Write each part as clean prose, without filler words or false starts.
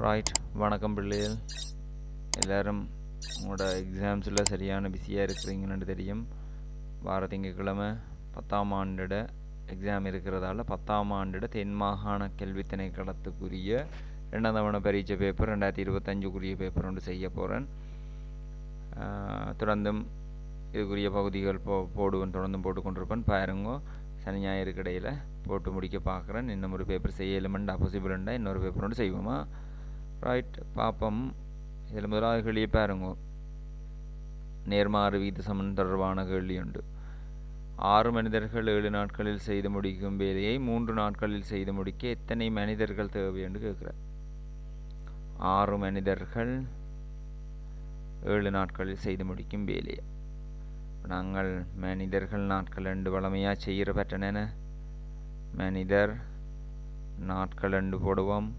Right. வணக்கம் பிள்ளைகள். எல்லோரும் உங்களோட எக்ஸாம்ஸில் சரியான பிஸியாக இருக்கிறீங்கன்னு தெரியும். வார திங்கட்கிழமை 10ஆம் ஆண்டிட எக்ஸாம் இருக்கிறதால 10ஆம் ஆண்டிட தென் மாகாண கல்வி திணைக்களத்துக்குரிய 2ஆம் தவணை பரீட்சை பேப்பர் 2025க்குரிய பேப்பர் ஒன்று செய்ய போகிறேன். தொடர்ந்தும் இதுக்குரிய பகுதிகள் போடுவேன், தொடர்ந்தும் போட்டுக்கொண்டிருப்பேன். பாருங்க, சனி ஞாயிறுக்கு இடையில் போட்டு முடிக்க பார்க்குறேன். இன்னும் ஒரு பேப்பர் செய்யலுமெண்டா பாசிபிள்ண்டா இன்னொரு பேப்பர் ஒன்று செய்வோமா? ரைட், பார்ப்போம். இதில் முதலாவது கேள்வியை பாருங்க. நேர்மாறு வீத சமன் தொடர்பான கேள்வி உண்டு. 6 மனிதர்கள் 7 நாட்களில் செய்து முடிக்கும் வேலையை 3 நாட்களில் செய்து முடிக்க எத்தனை மனிதர்கள் தேவை என்று கேட்குறார். 6 மனிதர்கள் 7 நாட்களில் செய்து முடிக்கும் வேலையை நாங்கள் மனிதர்கள் நாட்கள் 2 வளமையாக செய்கிற பட்டன மனிதர் நாட்கள் 2 போடுவோம்.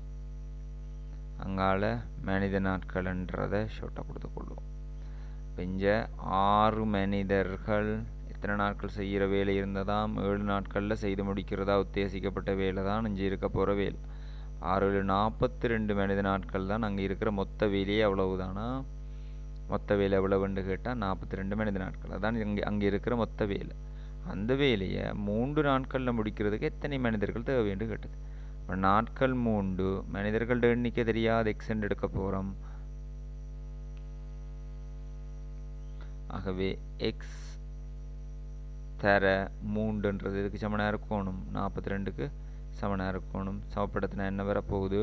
அங்கால மனித நாட்கள்ன்றதை ஷோட்டாக கொடுத்துக்கொள்வோம். இப்போ இங்கே 6 மனிதர்கள் எத்தனை நாட்கள் செய்கிற வேலை இருந்ததாம்? 7 நாட்களில் செய்து முடிக்கிறதா உத்தேசிக்கப்பட்ட வேலை தான் இங்கே இருக்க போகிற வேலை. 6 42 மனித நாட்கள் தான் அங்கே இருக்கிற மொத்த வேலையே அவ்வளவுதானா? மொத்த வேலை எவ்வளவுன்னு கேட்டால் 42 மனித நாட்கள். அதான் அங்கே இருக்கிற மொத்த வேலை. அந்த வேலையை 3 நாட்களில் முடிக்கிறதுக்கு எத்தனை மனிதர்கள் தேவைன்னு கேட்டது. நாட்கள் 3, மனிதர்களோட எண்ணிக்கை தெரியாத எக்ஸென்ட் எடுக்க போகிறோம். ஆகவே எக்ஸ் தர 3ன்றது இதுக்கு சமனாக இருக்கணும், 42க்கு சமனாக இருக்கணும். சமப்படுத்தினா என்ன வரப்போகுது?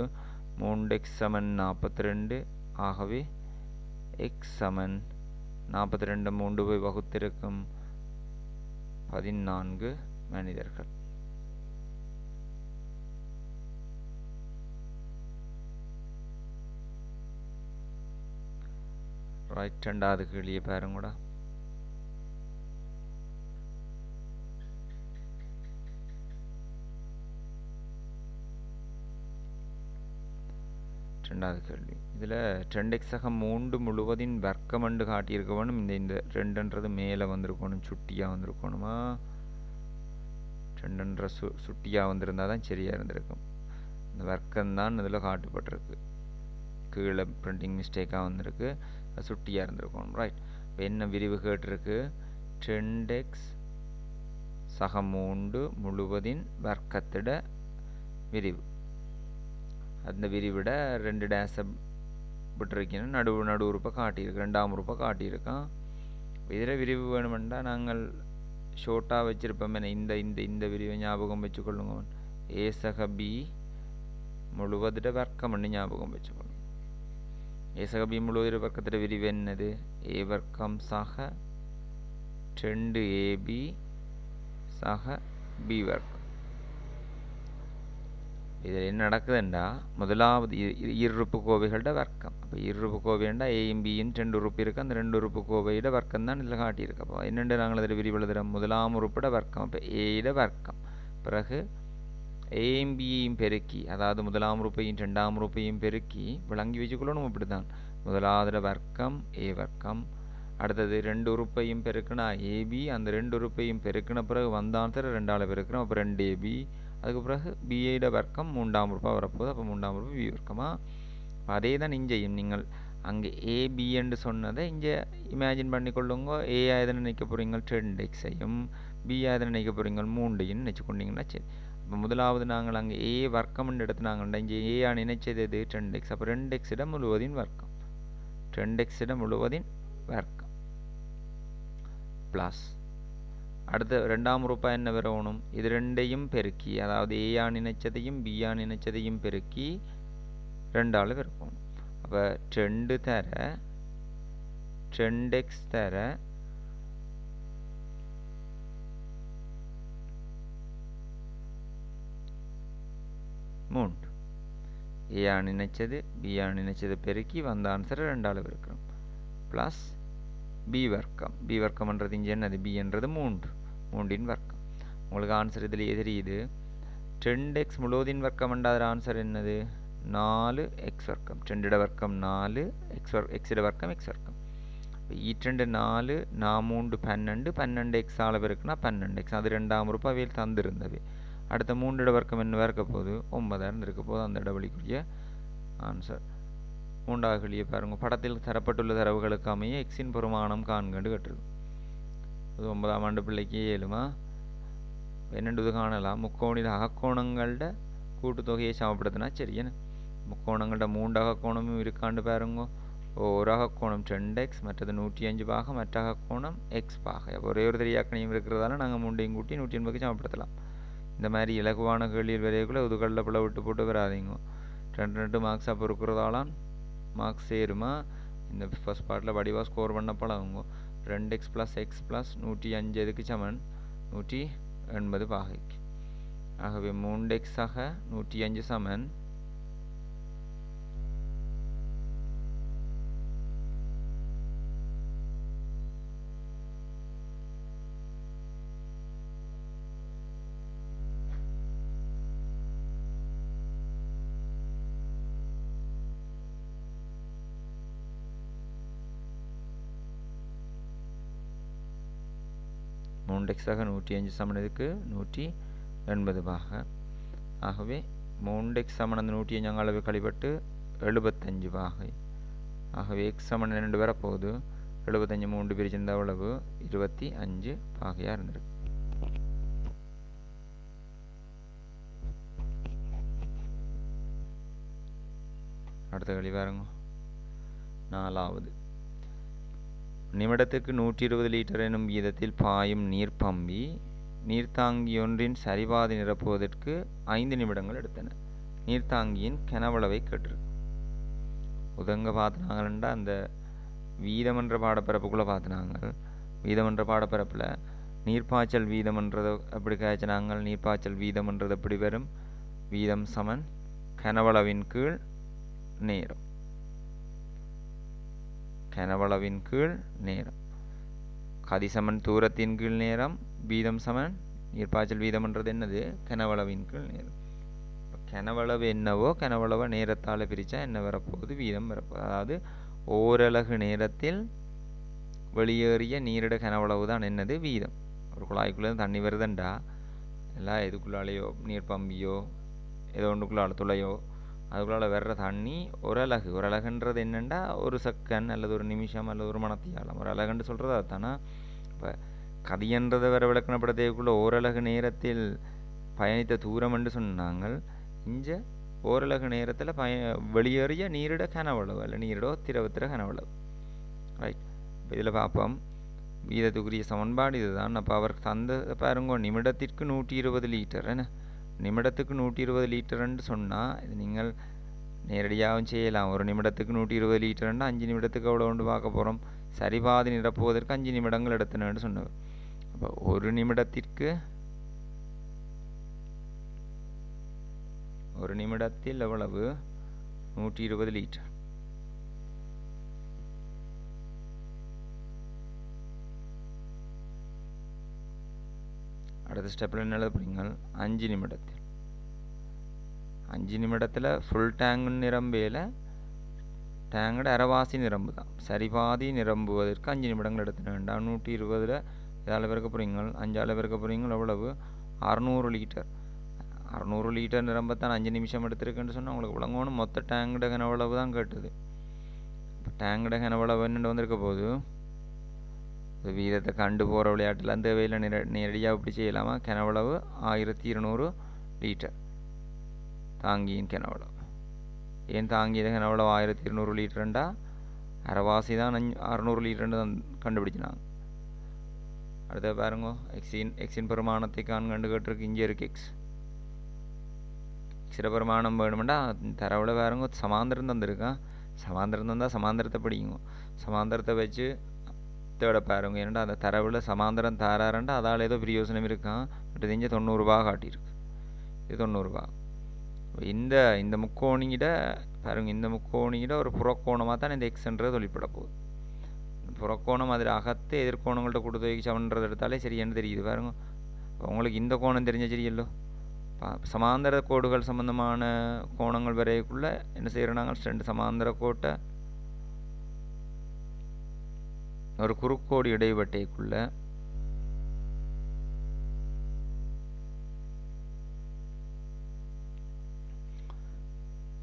3x சமன் 42. ஆகவே எக்ஸ் சமன் 42 3 போய் வகுத்திருக்கும் 14 மனிதர்கள். ரைட், 2வது கேள்வியை பாருங்கடா. ரெண்டாவது கேள்வி. இதில் 2x 3 முழுவதின் வர்க்கமண்டு காட்டியிருக்க வேணும். இந்த 2ன்றது மேலே வந்திருக்கணும், சுட்டியாக வந்திருக்கணுமா? 2ன்ற சுட்டியாக வந்திருந்தால் தான் சரியாக இருந்திருக்கும். இந்த வர்க்கம்தான் இதில் காட்டப்பட்டிருக்கு, கீழே பிரிண்டிங் மிஸ்டேக்காக வந்திருக்கு, சுட்டியாக இருந்திருக்கணும். ரைட், இப்போ என்ன விரிவு கேட்டிருக்கு? 2x 3 முழுவதின் வர்க்கத்திட விரிவு. அந்த விரிவிட 2 டேஸை விட்டுருக்கீங்கன்னா நடு உறுப்பை காட்டியிருக்கு, 2ஆம் உறுப்பை காட்டியிருக்கான். இதில் விரிவு வேணுமெண்டா நாங்கள் ஷோர்ட்டாக வச்சுருப்போம். இந்த இந்த இந்த விரிவை ஞாபகம் வச்சுக்கொள்ளுங்க. a சக b முழுவதிட வர்க்கம் பண்ணி ஞாபகம் வச்சுக்கொள்ளுங்க. a சக b முழுவதிட வர்க்கத்திட விரிவு என்னது? a வர்க்கம் சக 2ab சக b வர்க்கம். இதில் என்ன நடக்குதுண்டா, முதலாவது இருப்பு கோவைகளோட வர்க்கம். அப்போ இருப்பு கோவைண்டா ஏயும் பியும் 2 உறுப்பு இருக்குது. அந்த 2 உறுப்பு கோவையோட வர்க்கம் தான் இதில் காட்டியிருக்கு. அப்போ என்னென்று நாங்கள் அதில் விரிவு எழுதுகிறோம்? முதலாம் உறுப்போட வர்க்கம். அப்போ ஏட வர்க்கம். பிறகு ஏயும் பியையும் பெருக்கி, அதாவது முதலாம் உறுப்பையும் 2ஆம் உறுப்பையும் பெருக்கி விளங்கி வச்சுக்கொள்ளணும். இப்படி தான் முதலாவதோட வர்க்கம் ஏ வர்க்கம். அடுத்தது 2 உறுப்பையும் பெருக்கினா ஏபி. அந்த 2 உறுப்பையும் பெருக்கின பிறகு வந்தான் சார் 2ஆல் பெருக்கிறோம். அப்போ 2ab. அதுக்கு பிறகு பிஏட வர்க்கம் 3ஆம் உறுப்பாக வரப்போகுது. அப்போ 3ஆம் உறுப்பு பி வர்க்கமா? அதே தான் இங்கேயும் நீங்கள் அங்கே ஏபி என்று சொன்னதை இங்கே இமேஜின் பண்ணிக்கொள்ளுங்க. ஏ ஆயுதம் நினைக்க போகிறீங்க 2xஐயும், பி ஆயுதம் நினைக்க போகிறீங்க 3ஐயும் நினச்சிக்கொண்டீங்கன்னா சரி. அப்போ முதலாவது நாங்கள் அங்கே ஏ வர்க்கம்னு எடுத்துனாங்கண்டா இங்கே ஏ நினைச்சது எது? 2x. அப்போ 2x முழுவதின் வர்க்கம், 2x முழுவதின் வர்க்கம் ப்ளஸ் அடுத்த 2ஆம் உறுப்பாக என்ன வரணும்? இது 2ஐயும் பெருக்கி, அதாவது ஏ நினைச்சதையும் பி நினைச்சதையும் பெருக்கி 2ஆல் பெருக்கணும். அப்போ 2 தர 2x தர 3. ஏ நினைச்சது பி நினைச்சதை பெருக்கி வந்த ஆன்சரை 2ஆல் பெருக்கிறோம். ப்ளஸ் பி வர்க்கம். பி வர்க்கம்ன்றது இங்கே என்னது? பி என்றது 3இன் வர்க்கம். உங்களுக்கு ஆன்சர் இதில் தெரியுது. 2x முழுவதின் வர்க்கம் என்றால் ஆன்சர் என்னது? 4x வர்க்கம். 2 வர்க்கம் 4, எக்ஸிட வர்க்கம் எக்ஸ் வர்க்கம். இப்போ 2 4, 3 12, 12x ஆல் பெருக்குனா 12x. அது 2ஆம் உறுப்பு அவையில் தந்திருந்தது. அடுத்த 3 வர்க்கம் என்ன இருக்க போகுது? 9 இருக்க போது. அந்த இடவெளிக்குரிய ஆன்சர். மூன்றாவது கேள்வியை பாருங்க. படத்தில் தரப்பட்டுள்ள தரவுகளுக்கு அமைய எக்ஸின் பெருமானம் காண்கண்டு கட்டுருக்கு. இது 9ஆம் ஆண்டு பிள்ளைக்கு ஏழுமா என்னென்று காணலாம். முக்கோணிட அகக்கோணங்களோட கூட்டுத்தொகையை சமப்படுத்தினா சரி. என்ன முக்கோணங்களோட 3 அகக்கோணமும் இருக்காண்டு பாருங்க. ஒரு அகக்கோணம் 2x, மற்றது 105 பாக, மற்ற அகக்கோணம் x பாக. ஒரே ஒரு தெரியாக்கணையும் இருக்கிறதால நாங்கள் 3ஐயும் கூட்டி 180க்கு சமப்படுத்தலாம். இந்த மாதிரி இலகுவான கேள்வியில் வரையக்குள்ள உதுகளில் பிள்ளை விட்டு போட்டு வராதிங்க. 2 மார்க்ஸ் அப்போ இருக்கிறதாலாம் மார்க்ஸ் சேருமா. இந்த ஃபர்ஸ்ட் பார்ட்டில் வடிவாக ஸ்கோர் பண்ண பழகுங்க. 2x + x + 105 எதுக்கு சமன் 180 பாகைக்கு. ஆகவே 3x ஆக 105 சமன் 3x ஆக 105 சமன் இதுக்கு 180 பாக. ஆகவே 3x சமன் அந்த 105 அளவு கழிப்பட்டு 75 பாகை. ஆகவே x சமன் 2 வரப்போகுது. 75 3 பிரிச்சிருந்த அளவு 25 பாகையாக இருந்திருக்கு. அடுத்த கேள்வி பாருங்க. 4வது. நிமிடத்துக்கு 120 லிட்டர் எனும் வீதத்தில் பாயும் நீர்ப்பம்பி நீர்த்தாங்கியொன்றின் சரிபாதி நிரப்புவதற்கு 5 நிமிடங்கள் எடுத்தன. நீர்த்தாங்கியின் கனவளவை கேட்டிருக்கு. உதங்க பார்த்தினாங்கள்டா அந்த வீதமன்ற பாடப்பரப்புக்குள்ளே பார்த்தினாங்க. வீதமன்ற பாடப்பரப்பில் நீர்ப்பாய்ச்சல் வீதம்ன்றதை எப்படி காய்ச்சினாங்க. நீர்ப்பாய்ச்சல் வீதம்ன்றது எப்படி வரும். வீதம் சமன் கனவளவின் கீழ் நேரம். கனவளவின் கீழ் நேரம். கதிசமன் தூரத்தின் கீழ் நேரம். வீதம் சமன் நீர்ப்பாய்ச்சல் வீதம்ன்றது என்னது கனவளவின் கீழ் நேரம். கனவளவு என்னவோ கனவளவை நேரத்தால் பிரித்தா என்ன வரப்போகுது வீதம் வரப்போகுது. அதாவது ஓரலகு நேரத்தில் வெளியேறிய நீரிட கனவளவு தான் என்னது வீதம். ஒரு குழாய்க்குள்ளே தண்ணி வருதுண்டா எல்லாம் எதுக்குள்ளாலேயோ நீர் பம்பியோ ஏதோ ஒன்றுக்குள்ளால துளையோ அதுக்குள்ளால் வர்ற தண்ணி ஒரு அலகுன்றது என்னென்னா ஒரு செகண்ட் அல்லது ஒரு நிமிஷம் அல்லது ஒரு மணத்தியாலம். ஒரு அலகுன்னு சொல்கிறது அதுதானா. இப்போ கதியன்றதை வர விளக்கணப்படுத்தக்குள்ள ஓரலகு நேரத்தில் பயணித்த தூரம் என்று சொன்னாங்க. இங்கே ஓரலகு நேரத்தில் வெளியேறிய நீரிட கனவளவு அல்ல நீரிடோ திரவத்திர கனவளவு. ரைட். இப்போ இதில் பார்ப்போம். வீதத்துக்குரிய சமன்பாடு இதுதான். அப்போ அவர் தந்த பாருங்க நிமிடத்திற்கு 120 லிட்டர். என்ன நிமிடத்துக்கு 120 லிட்டர்ன்னு சொன்னால் இது நீங்கள் நேரடியாகவும் செய்யலாம். ஒரு நிமிடத்துக்கு 120 லிட்டர்ன்னா 5 நிமிடத்துக்கு அவ்வளோ ஒன்று பார்க்க போகிறோம். சரிபாதி நிரப்புவதற்கு 5 நிமிடங்கள் எடுத்தனன்னு சொன்னவர். அப்போ ஒரு நிமிடத்தில் எவ்வளவு 120 லிட்டர். அடுத்த ஸ்டெப்பில் என்ன எழுத போறீங்க. 5 நிமிடத்தில் ஃபுல் டேங்கு நிரம்பையில் டேங்கோட அரைவாசி நிரம்பு தான். சரிபாதி நிரம்புவதற்கு 5 நிமிடங்கள் எடுத்துன வேண்டாம். 120 இதால் பிறக்க போகிறீங்க 5ஆல் பிறக்க போகிறீங்க எவ்வளவு 600 லிட்டர். 600 லிட்டர் நிரம்பத்தான் 5 நிமிஷம் எடுத்துருக்குன்னு சொன்னால் உங்களுக்கு விளங்கணும். மொத்த டேங்கோட கனவளவு தான் கேட்டுது. இப்போ டேங்கோட கனவளவு என்னென்னு வந்திருக்க போது வீதத்தை கண்டு போகிற விளையாட்டில் அந்த வேலையில் நேரடியாக இப்படி செய்யலாமா. கனவளவு 1200 லிட்டர் தாங்கியின் கனவளவு. ஏன் தாங்கிய கனவளவு 1200 லிட்டருண்டா அரைவாசி தான் 600 லிட்டர்னு தான் கண்டுபிடிச்சினாங்க. அடுத்த பாருங்க எக்ஸின் பெருமானத்தை கண்டு கேட்டிருக்கு. இங்கே இருக்குது எக்ஸிட பெருமானம் வேணுமெண்டா தரவில் பாருங்க சமாந்திரம் தந்திருக்கா. சமாந்திரம் தந்தால் சமாந்திரத்தை படிக்குங்க. சமாந்திரத்தை வச்சு தேட பாருங்க. ஏன்னா அந்த தரவில் சமாந்திரம் தாராரண்டா அதால் ஏதோ பிரயோசனம் இருக்கான். பட் இது இங்கே 90 ரூபா காட்டியிருக்கு. இது 90 ரூபா. இந்த முக்கோணியிட பாருங்க. இந்த முக்கோணியிட ஒரு புறக்கோணமாக தான் இந்த எக்ஸ்ன்றது தொழிற்பட போகுது. புறக்கோணம் அதில் அகத்து எதிர்கோணங்கள்ட்ட கொடுத்து சமன்றது எடுத்தாலே சரியானு தெரியுது பாருங்க. உங்களுக்கு இந்த கோணம் தெரிஞ்ச சரியல்லோ. சமாந்தர கோடுகள் சம்பந்தமான கோணங்கள் வரைக்குள்ள என்ன செய்யறாங்க. 2 சமாந்தர கோட்டை ஒரு குறுக்கோடு இடைவெட்டைக்குள்ள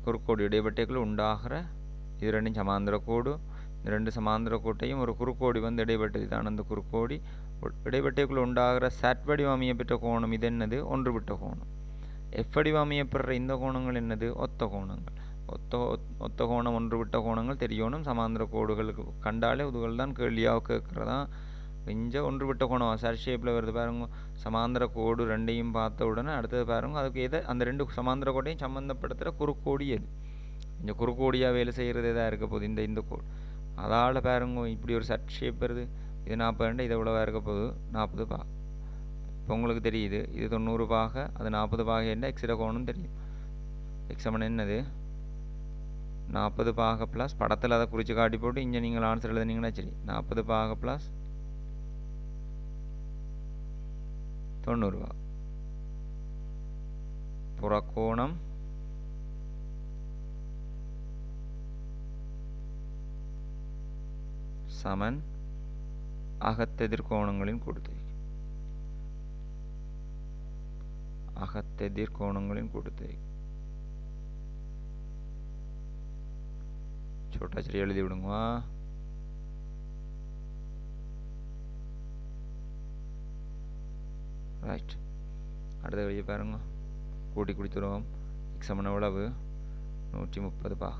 குறுக்கோடு இடைப்பட்டைக்குள்ள உண்டாகிற இது ரெண்டும் சமாந்திர கோடு. இந்த ரெண்டு சமாந்திர கோட்டையும் ஒரு குறுக்கோடி வந்து இடைப்பட்டது தான் அந்த குறுக்கோடி. இடைப்பட்டைக்குள்ள உண்டாகிற சட் வடிவம் அமையப்பெற்ற கோணம் இது என்னது? ஒன்றுவிட்ட கோணம். எஃப் வடிவம் அமையப்படுற இந்த கோணங்கள் என்னது? ஒத்த கோணங்கள். ஒத்த கோணம் ஒன்றுவிட்ட கோணங்கள் தெரியணும். சமாந்திர கோடுகளுக்கு கண்டாலே இதுகள் தான் கேள்வியாக கேட்குறதா. இங்கே ஒன்றுவிட்ட கோணம் சர் ஷேப்பில் வருது பாருங்க. சமாந்திர கோடு ரெண்டையும் பார்த்த உடனே அடுத்தது பாருங்க அதுக்கு எதை அந்த ரெண்டு சமாந்திர கோட்டையும் சம்மந்தப்படுத்துகிற குறுக்கோடி எது? இந்த குறுக்கோடியாக வேலை செய்கிறது எதாக இருக்க போகுது? இந்த கோடு. அதால் பாருங்க இப்படி ஒரு சட் ஷேப் வருது. இது 40 இது எவ்வளோவா இருக்க போகுது? 40 பாக. இப்போ உங்களுக்கு தெரியுது இது 90 பாக அது 40 பாக என்ன எக்ஸிட கோணம் தெரியும். எக்ஸமன் என்னது? 40 பாக ப்ளஸ் படத்தில் அதை குறித்து காட்டி போட்டு இங்கே நீங்கள் ஆன்சர் எழுதுனீங்கன்னா சரி 40 பாக ப்ளஸ் 90 பாக. புறக்கோணம் சமன் அகத்தெதிர்கோணங்களின் கூட்டுத்தொகை. அகத்தெதிர்கோணங்களின் கூட்டுத்தொகை. छोटा சரி எழுதி விடுங்க. ரைட். அடுத்த வழியை பாருங்க. கூட்டி கொடுத்துருவோம். எக்ஸாமன் எவ்வளவு? 130 பாக.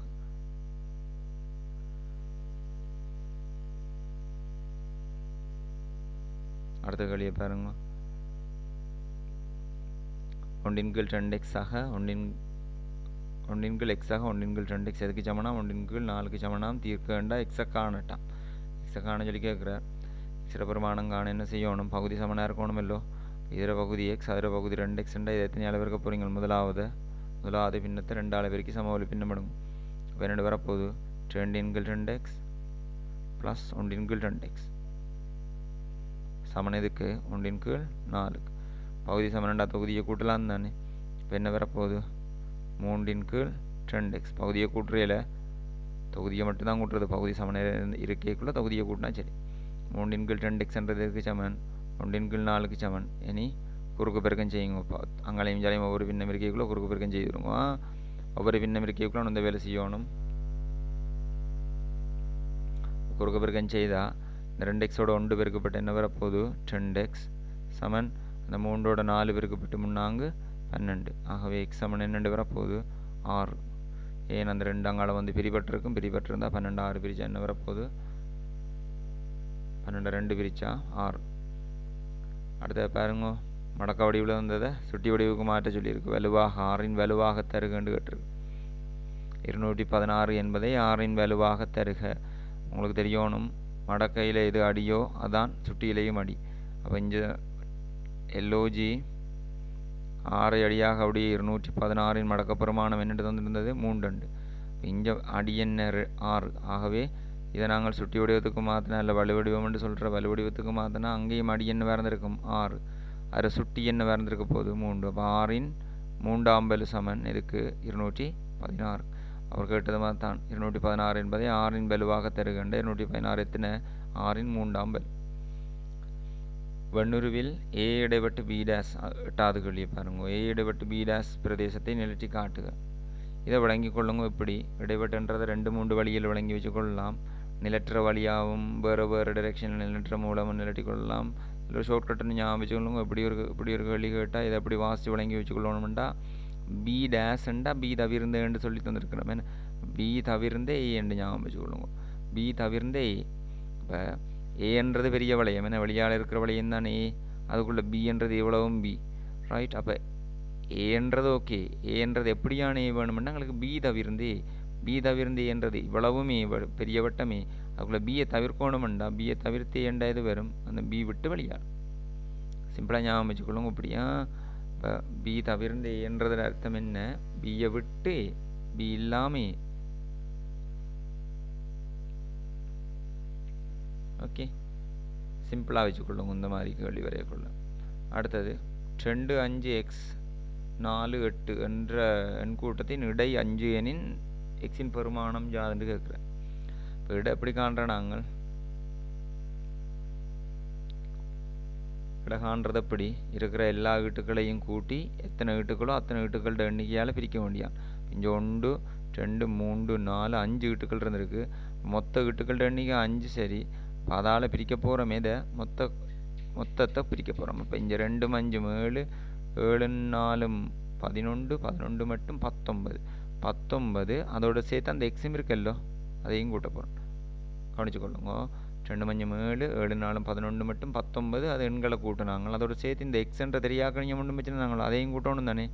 அடுத்த வழியை பாருங்க. 1 × 2x ஆக 1 × x ஆக 1 × 2x எதுக்கு சமனாம்? 1 × 4க்கு சமனாம். தீர்க்க வேண்டாம். எக்ஸை காணட்டாம். எக்ஸை காண சொல்லி கேட்குறார். எக்ஸிட பிரமாணம் காண என்ன செய்யணும்? பகுதி சமனாக இருக்கணும் இல்லோ. இதில் பகுதி எக்ஸ் அதில் பகுதி 2x இதை எத்தனை அளவு இருக்க போகிறீங்க? முதலாவது பின்னத்தை 2 அளவிற்கு சமவெளி பின்னமிடுங்க. இப்போ என்னென்னு வரப்போகுது? 2 × 2x ப்ளஸ் 1 × 2x சமன் எதுக்கு? 1 × 4க்கு. பகுதி சமனண்டா தொகுதியை கூட்டலாம் தானே. இப்போ என்ன வரப்போகுது? 3 × 2x. பகுதியை கூட்டுறையில் தொகுதியை மட்டும்தான் கூட்டுறது. பகுதி சமன இருக்கைக்குள்ளே தொகுதியை கூட்டினா சரி. 3 × 2xன்றதுக்கு சமன் 1 × 4க்கு சமன். இனி குறுக்கு பெருக்கம் செய்யுங்க. அங்களையும் ஜாலையும் ஒவ்வொரு பின்னம் இருக்கைக்குள்ளே குறுக்கு பெருக்கம் செய்துருங்க. ஒவ்வொரு பின்னம் இருக்கைக்குள்ளே அந்த வேலை செய்யணும். குறுக்கு பெருக்கம் செய்தால் இந்த 2xோட 1 பெருக்கப்பட்டு என்ன வரப்போகுது? 2x சமன் அந்த 3ஓட 4 பெருக்கப்பட்டு முன்னாங்கு 12. ஆகவே எக்ஸ் சமன் என்னென்று வரப்போகுது? 6. ஏன் அந்த 2 அங்கால வந்து பிரிபட்டிருக்கும். பிரிபட்டிருந்தால் 12 6 பிரித்தா என்ன வரப்போகுது? 12 2 பிரித்தா 6. அடுத்த பாருங்க. மடக்க வடிவில் வந்ததை சுட்டி வடிவுக்கு மாற்ற சொல்லியிருக்கு. வலுவாக 6இன் வலுவாக தருகன்னு கேட்டிருக்கு. 216 என்பதை 6இன் வலுவாக தருக. உங்களுக்கு தெரியணும் மடக்கையில் எது அடியோ அதான் சுட்டியிலையும் அடி. அப்போ இங்கே LOG 6 அடியாக அப்படியே 216இன் மடக்க பெருமானம் என்னென்று தந்துருந்தது? 3 இங்கே அடி என்ன? 6. ஆகவே இதை நாங்கள் சுட்டி வடிவத்துக்கு மாற்றினா இல்லை வலுவடிவம் என்று சொல்கிற வலுவடிவத்துக்கு மாற்றினா அங்கேயும் அடி என்ன வேறந்திருக்கும்? 6. அதில் சுட்டி என்ன வேறந்திருக்க போகுது? 3. அப்போ 6இன் 3ஆம் வலு சமன் இதுக்கு 216. அவர் கேட்டது மாதிரி தான் 216 என்பதை 6இன் வலுவாக தருகின்ற 216 எத்தனை? 6இன் 3ஆம் வலு. வெண்ணுருவில் A இடைப்பட்டு B டேஸ் 8வது கேள்வியை பாருங்க. A இடைப்பட்டு B டேஸ் பிரதேசத்தை நிலட்டி காட்டுக. இதை விளங்கி கொள்ளுங்க. இப்படி இடைப்பட்டுன்றதை 2-3 வழியில் விளங்கி வச்சுக்கொள்ளலாம். நிலற்ற வழியாகவும் வேறு டைரெக்ஷனில் நிலற்ற மூலமும் நிலட்டி கொள்ளலாம். இல்லை ஷார்ட்கட்டுன்னு ஞாபகம் வச்சுக்கொள்ளுங்க. இப்படி ஒரு கேள்வி கேட்டால் இதை எப்படி வாசித்து விளங்கி வச்சுக்கொள்ளணும்டா B டேஸ்ண்டா B தவிர்ந்தேன்னு சொல்லி தந்துருக்கிறோம். B தவிர்ந்த A என்று ஞாபகம் வச்சுக்கொள்ளுங்க. B தவிர்ந்த A. இப்போ ஏன்றது பெரிய வளையம். வெளியால் இருக்கிற வளையம் தான் A. அதுக்குள்ளே B என்றது எவ்வளவும் B. ரைட். அப்போ ஏன்றது ஓகே. ஏன்றது எப்படியான ஏ வேணும்னா எங்களுக்கு B தவிர்ந்து B தவிர்ந்து என்றது இவ்வளவும் பெரிய வட்டமே. அதுக்குள்ளே பியை தவிர்க்கணுமெண்டா பியை தவிர்த்து ஏண்டா இது வரும்? அந்த B விட்டு வெளியால் சிம்பிளாக ஞாபகம் வச்சுக்கொள்ளுங்க. இப்படியா இப்போ B தவிர்ந்து என்றதோட அர்த்தம் என்ன? பியை விட்டு B இல்லாமே. ஓகே, சிம்பிளாக வச்சுக்கொள்ளுங்க இந்த மாதிரி கேள்வி வரையக்குள்ள. அடுத்தது 2 5 x 4 8 என்ற எண் கூட்டத்தின் இடை 5 எனின் எக்ஸின் பெருமானம் யாதுன்னு கேட்குறேன். இப்போ இடை எப்படி காண்ற நாங்கள்? இடை காண்றது எப்படி? இருக்கிற எல்லா வீட்டுக்களையும் கூட்டி எத்தனை வீட்டுக்களோ அத்தனை வீட்டுக்களோட எண்ணிக்கையால் பிரிக்க வேண்டியான். இங்கே 1 2 3 4 5 இட்டுக்கள் இருந்திருக்கு. மொத்த இட்டுக்கள் எண்ணிக்கை 5 சரி. அதால் பிரிக்க போகிறோம் எதை மொத்தத்தை பிரிக்க போகிறோம். இப்போ இங்கே 2 5 7 7 4 11 11 மட்டும் 19 19 அதோட சேர்த்து அந்த எக்ஸும் இருக்குல்லோ அதையும் கூட்ட போகிறோம். கவனிச்சுக்கொள்ளுங்க. 2 5 7 7 4 11 மட்டும் 19 அது எண்களை கூட்டினாங்க. அதோட சேர்த்து இந்த எக்ஸ்ன்ற தெரியாக்கணிங்க மட்டும் வச்சுருந்தாங்களோ அதையும் கூட்டணும் தானே.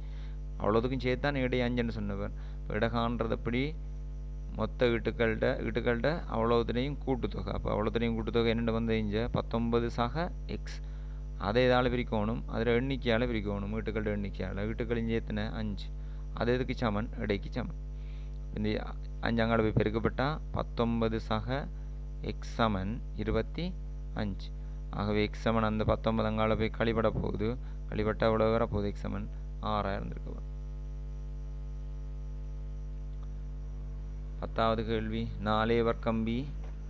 அவ்வளோதுக்கும் சேர்த்து தான் இடை 5ன்னு சொன்னவர். இப்போ இடகான்றது எப்படி மொத்த இட்டுக்கள்கிட்ட அவ்வளோத்துலேயும் கூட்டுத்தொகை. அப்போ அவ்வளோத்துலேயும் கூட்டுத்தொகை என்னென்ன வந்து இங்கே 19 சக எக்ஸ். அதை இதால் பிரிக்கணும். அதில் எண்ணிக்கையால் பிரிக்கணும். வீட்டுக்களோட எண்ணிக்கையால் வீட்டுக்களின் சேர்த்துன 5. அது எதுக்கு சமன் இடைக்கு சமன். இந்த 5 அங்கால போய் பெருக்கப்பட்டால் 19 சக எக்ஸ் சமன் 25. ஆகவே எக்ஸ் சமன் அந்த 19 அங்கால போய் கழிபட போகுது. கழிபட்டால் எவ்வளோ வர போகுது? எக்ஸ் சமன் 6 இருந்திருக்கு. 10வது கேள்வி 4a வர்க்கம் b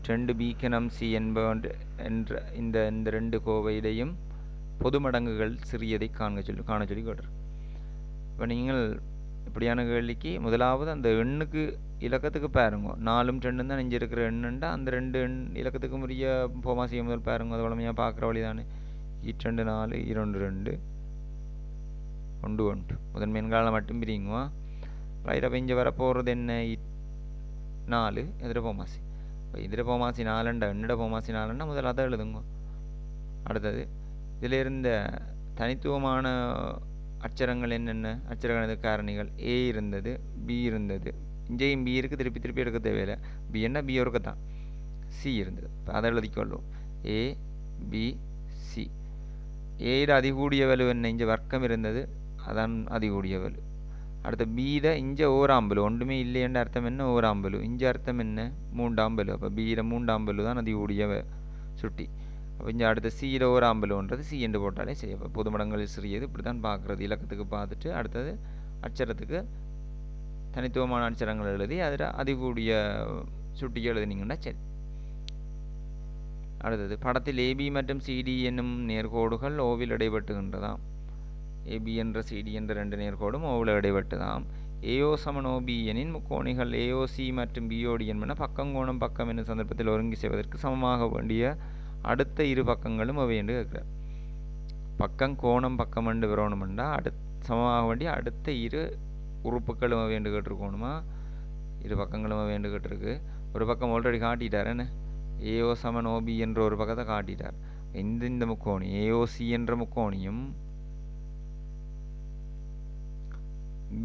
2b கனம் c என்ற இந்த 2 கோவையிடையும் பொது மடங்குகள் சிறியதை காண சொல்லி கேட்டார். இப்போ நீங்கள் இப்படியான கேள்விக்கு முதலாவது அந்த எண்ணுக்கு இலக்கத்துக்கு பாருங்க. 4 2 தான் இங்கே இருக்கிற எண்ணுண்டா அந்த 2 எண் இலக்கத்துக்கு முறைய போமாசிய முதல் பாருங்க. அது வளமையாக பார்க்குற வழி தானே. 2 4 2 2 1 1 முதன்மை எண்காலம் மட்டும் பிரிங்க. ரைட். அப்போ இங்கே வரப்போகிறது என்ன? 4 எதிர போமாசி. இப்போ எதிர போமாசி 4 எண்ணிட போமாசி 4 முதல்ல அதை எழுதுங்க. அடுத்தது இதில் இருந்த தனித்துவமான அச்சரங்கள் என்னென்ன? அச்சரங்கள் காரணிகள் ஏ இருந்தது, பி இருந்தது. இங்கேயும் பி இருக்குது, திருப்பி எடுக்க தேவையில்லை. பி என்ன பி ஒருக்க தான். சி இருந்தது. இப்போ அதை எழுதிக்கொள்ளும். ஏ பி சி. ஏட அதிகூடிய வலு என்ன? இங்கே வர்க்கம் இருந்தது, அதான் அதிகூடிய வலு. அடுத்த பீட இங்கே ஓராம்பலு ஒன்றுமே இல்லையென்ற அர்த்தம் என்ன? ஓராம்பலு. இங்கே அர்த்தம் என்ன? 3ஆம் பலு. அப்போ பீட 3ஆம் பலு தான் அதிகூடிய சுட்டி. அப்போ இங்கே அடுத்த சீட ஓராம்பலுன்றது சி என்று போட்டாலே சரி. அப்போ பொது மடங்களில் சிறியது இப்படி தான் பார்க்குறது. இலக்கத்துக்கு பார்த்துட்டு அடுத்தது அச்சரத்துக்கு தனித்துவமான அச்சரங்கள் எழுதி அதில் அதிகூடிய சுட்டி எழுதினீங்கன்னா சரி. அடுத்தது படத்தில் ஏபி மற்றும் சிடி என்னும் நேர்கோடுகள் ஓவில் இடைப்பட்டுகின்றதாம். ஏபி என்ற சிடி என்ற 2 நேர்கோடும் ஓவில் இடைப்பட்டுதாம். ஏஓ சமன் ஓபி எனின் முக்கோணிகள் ஏஓசி மற்றும் பிஓடி என்பன பக்கங்கோணம் பக்கம் என்னும் சந்தர்ப்பத்தில் ஒருங்கி செய்வதற்கு சமமாக வேண்டிய அடுத்த இரு பக்கங்களும் அவை என்று கேட்குறார். பக்கம் கோணம் பக்கம் என்று வரணுமெண்டா சமமாக வேண்டிய அடுத்த இரு உறுப்புகளும் அவை என்று கேட்டிருக்கணுமா? இரு பக்கங்களும் அவை என்று கேட்டிருக்கு. ஒரு பக்கம் ஆல்ரெடி காட்டிட்டார். என்ன? ஏஓ சமன் ஓபி என்ற ஒரு பக்கத்தை காட்டிட்டார். இந்த முக்கோணி ஏஓசி என்ற முக்கோணியும்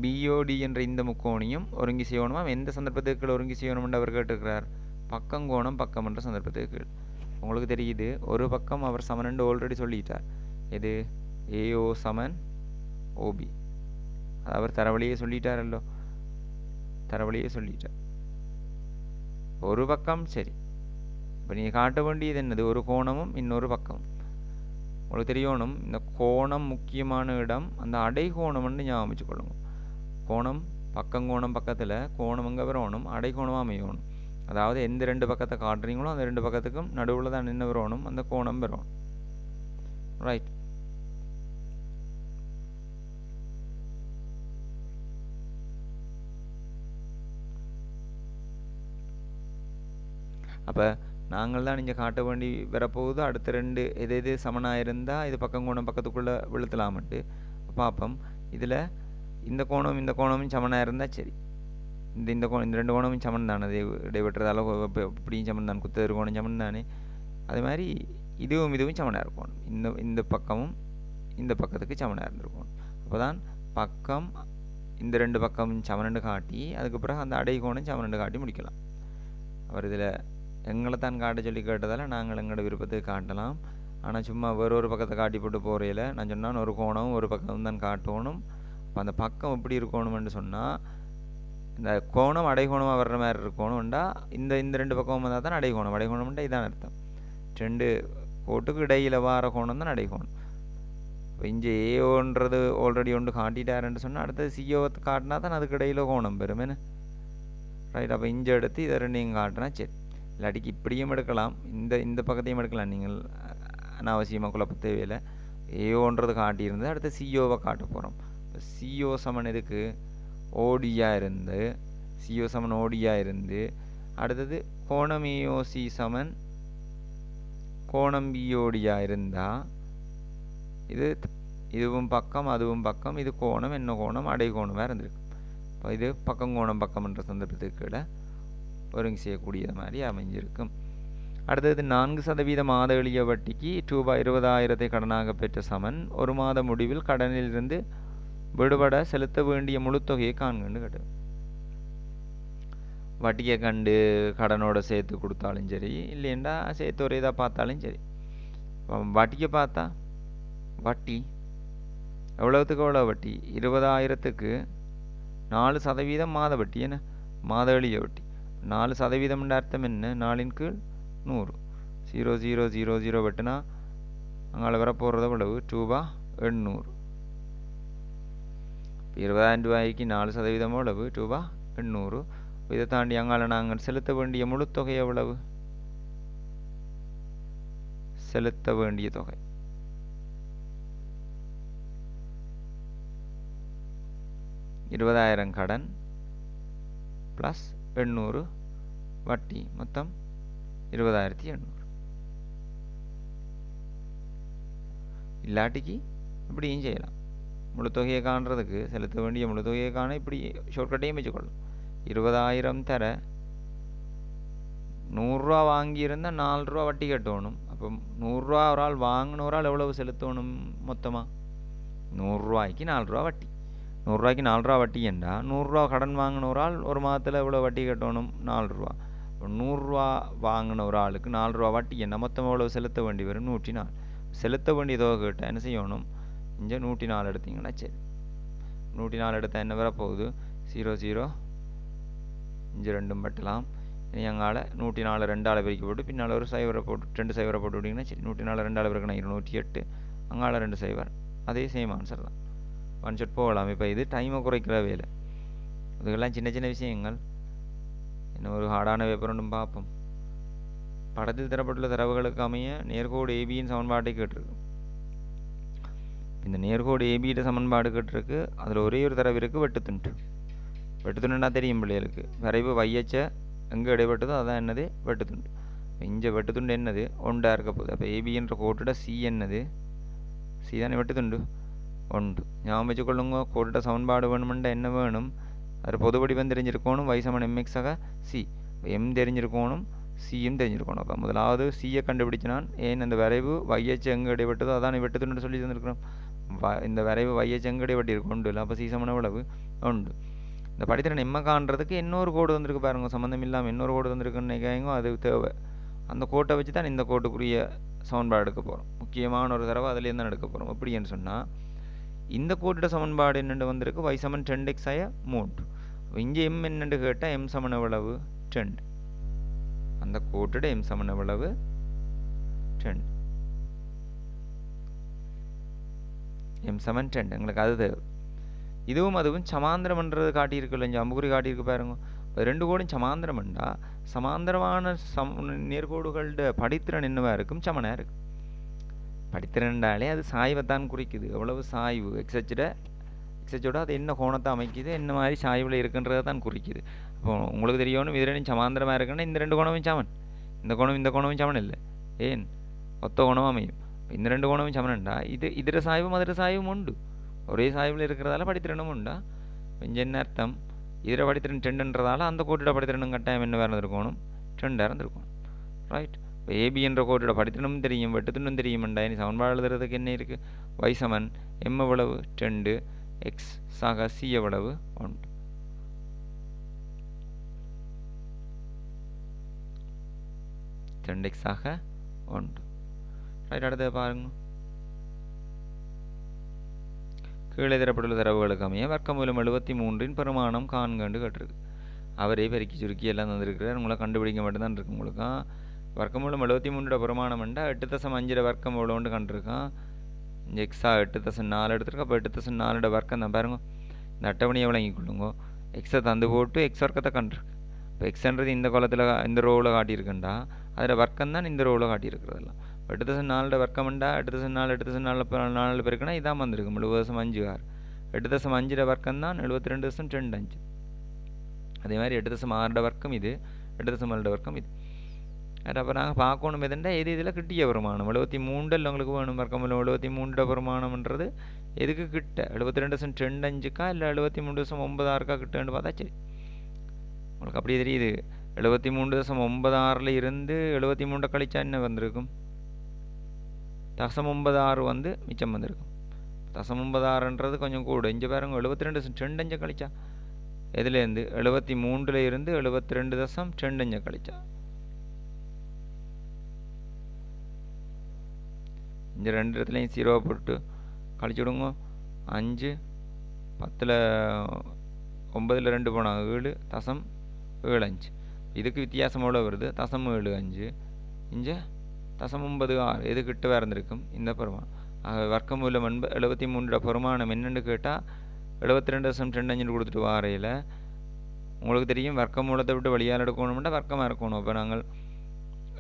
பிஓடி என்ற இந்த முக்கோணியும் ஒருங்கி செய்யணுமா? எந்த சந்தர்ப்பத்துக்கு ஒருங்கி செய்யணும்னு அவர் கேட்டிருக்கிறார். பக்கங்கோணம் பக்கம் என்ற சந்தர்ப்பத்துக்கு. உங்களுக்கு தெரியுது ஒரு பக்கம் அவர் சமன் ஆல்ரெடி சொல்லிட்டார். இது ஏஓ சமன் ஓபி. அவர் தரவழியே சொல்லிட்டாரல்லோ. தரவழியே சொல்லிட்டார். ஒரு பக்கம் சரி. இப்போ நீங்கள் காட்ட வேண்டியது என்னது? ஒரு கோணமும் இன்னொரு பக்கமும். உங்களுக்கு தெரியணும் இந்த கோணம் முக்கியமான இடம் அந்த அடைகோணம்னு ஞாபகம் வச்சுக்கொள்ளுங்க. கோணம் பக்கங்கோணம் பக்கத்தில் கோணம் அங்கே வரணும், அடைகோணமாக அமையணும். அதாவது எந்த 2 பக்கத்தை காட்டுறீங்களோ அந்த 2 பக்கத்துக்கும் நடுவில் தான் என்ன வரணும்? அந்த கோணம் வரணும். ரைட். அப்போ நாங்கள் தான் இங்கே காட்ட வேண்டி வரப்போகுது. அடுத்த 2 எது சமனாக இருந்தால் இது பக்கங்கோணம் பக்கத்துக்குள்ளே விழுத்தலாமட்டு பார்ப்போம். இதில் இந்த கோணமும் சமனாக இருந்தால் சரி. இந்த 2 கோணமும் சமன் தானே. அது இடைவெட்டுறதால இப்படியும் சமன் தான். குத்தர் கோணம் சமன் தானே. அது மாதிரி இதுவும் சமனாக இருக்கணும். இந்த பக்கமும் இந்த பக்கத்துக்கு சமனாக இருந்திருக்கணும். அப்போ தான் பக்கம் இந்த 2 பக்கமும் சமனண்டு காட்டி அதுக்கு பிறகு அந்த அடைகோணம் சமனண்டு காட்டி முடிக்கலாம். அவர் இதில் எங்களை தான் காட்ட சொல்லி கேட்டதால் நாங்கள் எங்களோட விருப்பத்துக்கு காட்டலாம். ஆனால் சும்மா ஒரு பக்கத்தை காட்டி போட்டு போகிறையில் நான் சொன்னால் ஒரு கோணமும் ஒரு பக்கம் தான் காட்டணும். அப்போ அந்த பக்கம் எப்படி இருக்கணும்னு சொன்னால் இந்த கோணம் அடைகோணமாக வர்ற மாதிரி இருக்கணும்டா இந்த 2 பக்கம் வந்தால் தான் அடைகோணம்டா இதான் அர்த்தம். 2 கோட்டுக்கு இடையில் வார கோணம் தான் அடைகோணம். இப்போ இங்கே ஏஓன்றது ஆல்ரெடி ஒன்று காட்டிட்டாருன்னு சொன்னால் அடுத்தது சிஓ காட்டினா தான் அதுக்கு இடையில் கோணம் பெறும். என்ன? ரைட். அப்போ இங்கே எடுத்து இதை 2 காட்டினா சரி. இல்லாட்டிக்கு இப்படியும் எடுக்கலாம், இந்த பக்கத்தையும் எடுக்கலாம். நீங்கள் அனாவசியமாக குழப்ப தேவையில்லை. ஏஓன்றது காட்டியிருந்து அடுத்து சிஓவை காட்ட போகிறோம். இப்போ சிஓ சமன் இதுக்கு ஓடியாக இருந்து CO சமன் ஓடியாக இருந்து அடுத்தது கோணம் ஏஓசி சமன் கோணம் பிஓடியாக இருந்தால் இதுவும் பக்கம் அதுவும் பக்கம், இது கோணம் என்ன கோணம் அடை கோணமாக இருந்திருக்கு. இப்போ இது பக்கம் கோணம் பக்கம்ன்ற சந்தர்ப்பத்துக்கு கீழே ஒருங்கி செய்யக்கூடியது மாதிரி அமைஞ்சிருக்கும். அடுத்தது 4% மாத எளிய வட்டிக்கு ரூபாய் 20,000 கடனாக பெற்ற சமன் 1 மாத முடிவில் கடனிலிருந்து விடுபட செலுத்த வேண்டிய முழு தொகையை காண்கண்டு கட்டு. வட்டியை கண்டு கடனோட சேர்த்து கொடுத்தாலும் சரி, இல்லைண்டா சேர்த்து ஒரு இதாக பார்த்தாலும் சரி. வட்டியை பார்த்தா வட்டி எவ்வளவுத்துக்கு எவ்வளோ வட்டி? 20,000க்கு 4% மாத வட்டி, என்ன மாத எளிய வட்டி. 4% அர்த்தம் என்ன? 4 × 100. 0,0,0,0 வெட்டுனா அங்கே வர போகிறது எவ்வளவு? ரூபாய் 800. 20,000 ரூபாய்க்கு 4% எவ்வளவு? ரூபாய் 800. இதை தாண்டி அங்கால நாங்கள் செலுத்த வேண்டிய முழு தொகை எவ்வளவு? செலுத்த வேண்டிய தொகை 20,000 கடன் ப்ளஸ் 800 வட்டி, மொத்தம் 20,800. இல்லாட்டிக்கு இப்படியும் செய்யலாம். முழு தொகையை காண்றதுக்கு செலுத்த வேண்டிய முழு தொகையை காண இப்படி ஷார்ட்கட்டையும் வச்சுக்கொள்ளலாம். 20,000 தர 100 ரூபா வாங்கியிருந்தால் 4 ரூபா வட்டி கட்டணும். அப்போ 100 ரூபா ஒரு ஆள் வாங்கின ஒரு ஆள் எவ்வளவு செலுத்தணும்? மொத்தமாக 100 ரூபாய்க்கு 4 ரூபா வட்டி. 100 ரூபாய்க்கு 4 ரூபா வட்டி என்றால் 100 ரூபா கடன் வாங்கின ஒரு ஆள் ஒரு மாதத்தில் எவ்வளோ வட்டி கட்டணும்? 4 ரூபா. 100 ரூபா வாங்கின ஒரு ஆளுக்கு 4 ரூபா வட்டி என்ன? மொத்தம் எவ்வளவு செலுத்த வேண்டி வரும்? 104. செலுத்த வேண்டிய தொகை கேட்டால் என்ன செய்யணும்? இங்கே 104 எடுத்தீங்கன்னா சரி. 104 எடுத்தால் என்ன வர போகுது? 00 இங்கே 2 வெட்டலாம். இனி அங்கால 104 2ஆல் பெருக்கி போட்டு பின்னால் ஒரு 0 போட்டு 2 0 போட்டு விட்டிங்கன்னா சரி. 104 2ஆல் பெருக்கினா 208. அங்கால 2 0. அதே சேம் ஆன்சர் தான். ஒன் ஷாட் போகலாம். இப்போ இது டைமை குறைக்கிற வேலை. இதுக்கெல்லாம் சின்ன சின்ன விஷயங்கள். இன்னும் ஒரு ஹார்டான பேப்பர் ஒன்றும் பார்ப்போம். படத்தில் தரப்பட்டுள்ள தரவுகளுக்கு அமைய நேர்கோடு ஏபியின் சமன்பாட்டை கேட்டிருக்கு. இந்த நேர்கோடு ஏபியிட சமன்பாடு கேட்டிருக்கு. அதில் ஒரே ஒரு தரவு இருக்குது, வெட்டுத்துண்டு. வெட்டுத்துண்டுன்னா தெரியும் பிள்ளைகளுக்கு. வரைவு வையச்ச எங்கே இடைப்பட்டதோ அதான் என்னது? வெட்டுத்துண்டு. இங்கே வெட்டுத்துண்டு என்னது? ஒன்றா இருக்க போகுது. அப்போ ஏபின்ற கோட்டிட சி என்னது? சி தானே வெட்டுத்துண்டு. ஒன்று ஞாபகம் வச்சுக்கொள்ளுங்க. கோட்டிட சமன்பாடு வேணுமெண்டா என்ன வேணும்? அது பொது வடிவம் தெரிஞ்சிருக்கணும். y = mx C. எம் தெரிஞ்சிருக்கணும், சியும் தெரிஞ்சிருக்கணும். அப்போ முதலாவது சியை கண்டுபிடிச்சு நான் ஏன் அந்த வரைவு வையச்சு எங்கே இடைப்பட்டதோ அதான் வெட்டுத்துண்டு சொல்லி தந்திருக்கிறோம். இந்த வரைவு வையச்சு எங்கே இடைப்பட்டி இருக்கு? ஒன்று இல்லை. அப்போ சி சமன் எவ்வளவு? ஒன்று. இந்த படித்திறன் எம்ம காண்றதுக்கு இன்னொரு கோடு வந்திருக்கு பாருங்க. சம்மந்தம் இல்லாமல் இன்னொரு கோடு வந்திருக்குன்னு நினைக்காங்க. அது தேவை. அந்த கோட்டை வச்சு தான் இந்த கோட்டுக்குரிய சமன்பாடு எடுக்க போகிறோம். முக்கியமான ஒரு தடவை அதுலேருந்து தான் எடுக்க போகிறோம். எப்படின்னு சொன்னால் இந்த கோட்டிட சமன்பாடு என்னென்று வந்திருக்கு? y = 2x 3. இங்கே m என்னென்று கேட்டால் m சமன் எவ்வளவு? 2. அந்த கோட்டிட m சமன் எவ்வளவு? 2. m சமன் 2. எங்களுக்கு அது தேவை. இதுவும் அதுவும் சமாந்திரம்ன்றது காட்டியிருக்குல்ல. இங்கே அம்புக்குறி காட்டியிருக்கு பாருங்க. ரெண்டு கோடும் சமாந்திரம்ண்டா சமாந்திரமான நேர்கோடுகளோட படித்திறன் என்னவா இருக்கும்? சமனாக இருக்கும். படித்திறன்டாலே அது சாய்வைத்தான் குறிக்குது. எவ்வளவு சாய்வு எக்ஸச்சோட அது என்ன கோணத்தை அமைக்குது, என்ன மாதிரி சாய்வில் இருக்குன்றதை தான் குறிக்குது. அப்போ உங்களுக்கு தெரியணும் இது ரெண்டும் சமாந்திரமாக இருக்குன்னா இந்த ரெண்டு கோணமும் சமன். இந்த கோணமும் சமன் இல்லை. ஏன்? ஒத்த கோணம் அமையும். இந்த ரெண்டு கோணமும் சமன்ண்டா இதர சாய்வும் அதர சாய்வும் உண்டு. ஒரே சாய்வில் இருக்கிறதால படித்திறனும் உண்டா? இங்கே என்ன அர்த்தம்? இதர படித்திறன் 2ன்றதால அந்த கோட்டிட படித்திறனும் கட்டாயம் என்ன வேறு இருக்கணும்? 2 இருந்திருக்கணும். ரைட். இப்போ ஏபி என்ற கோட்டோட படித்திறனும் தெரியும், வெட்டுத்துண்டும் தெரியும்ண்டா. இனி சமன்பாடு எழுதுறதுக்கு என்ன இருக்குது? y = m எவ்வளவு? 2. x சாக c எவ்வளவு? 1. x ஆக 1. ரைட். அடுத்த பாருங்க. கீழே தரப்பட்டுள்ள தரவுகளுக்கு அமைய வர்க்கமூலம் 73 பெருமானம் காண்கண்டு கேட்டிருக்கு. அவரே பெருக்கி சுருக்கி எல்லாம் தந்திருக்கிறார். உங்களை கண்டுபிடிக்க மட்டும்தான் இருக்கு. உங்களுக்கு வர்க்கமூலம் 73 பெருமானம் என்றா 8.5 வர்க்கம் எவ்வளோன்னு கண்டிருக்கான். இந்த எக்ஸா 8.4 எடுத்துருக்கா. அப்போ 8.4 வர்க்கம் தான் பாருங்க. இந்த அட்டவணையை விளங்கி கொள்ளுங்க. எக்ஸை தந்து போட்டு எக்ஸ் வர்க்கத்தை கண்டிருக்கு. இப்போ எக்ஸ்ன்றது இந்த கோலத்தில் இந்த ரோவில் காட்டியிருக்குண்டா அதில் வர்க்கம் தான் இந்த ரோவில் காட்டியிருக்கிறதெல்லாம். 8.4 வர்க்கம்ண்டா 8.4 பேருக்குன்னா இதான் வந்திருக்கு 70.56. 8.5 வர்க்கம் தான் 72.25. அதே மாதிரி 8.6 வர்க்கம் இது, 8.7 வர்க்கம் இது. அப்போ நாங்கள் பார்க்கணும் எதுண்டா எது இதில் கிட்டிய பிரமாணம் 73 உங்களுக்கு வேணும் வர்க்கம் 73 பிரமாணம்ன்றது எதுக்கு கிட்ட 72.25க்கா இல்லை 73.96க்கா கிட்டன்னு பார்த்தா சரி உங்களுக்கு அப்படியே தெரியுது. 73.96 இருந்து 73 கழிச்சா என்ன வந்திருக்கும்? 0.96 வந்து மிச்சம் வந்திருக்கும். 0.96ன்றது கொஞ்சம் கூட. இங்கே பாருங்க 72.25 கழிச்சா எதுலேருந்து 73 இருந்து 72.25 கழிச்சா இந்த ரெண்டு இடத்துலையும் 0 போட்டு கழிச்சு விடுங்க. 5 10ல் 9ல் 2 போனால் 7.75. இதுக்கு வித்தியாசம் எவ்வளோ வருது? 0.75 இங்கே 0.96 எது கிட்ட இருந்திருக்கும் இந்த பெருமானம். ஆக வர்க்கமூலம் 73 பெருமானம் என்னென்னு கேட்டால் 72.25 கொடுத்துட்டு வாரையில் உங்களுக்கு தெரியும் வர்க்கமூலத்தை விட்டு வழியால் எடுக்கணும்னா வர்க்கமாக இருக்கணும். இப்போ நாங்கள்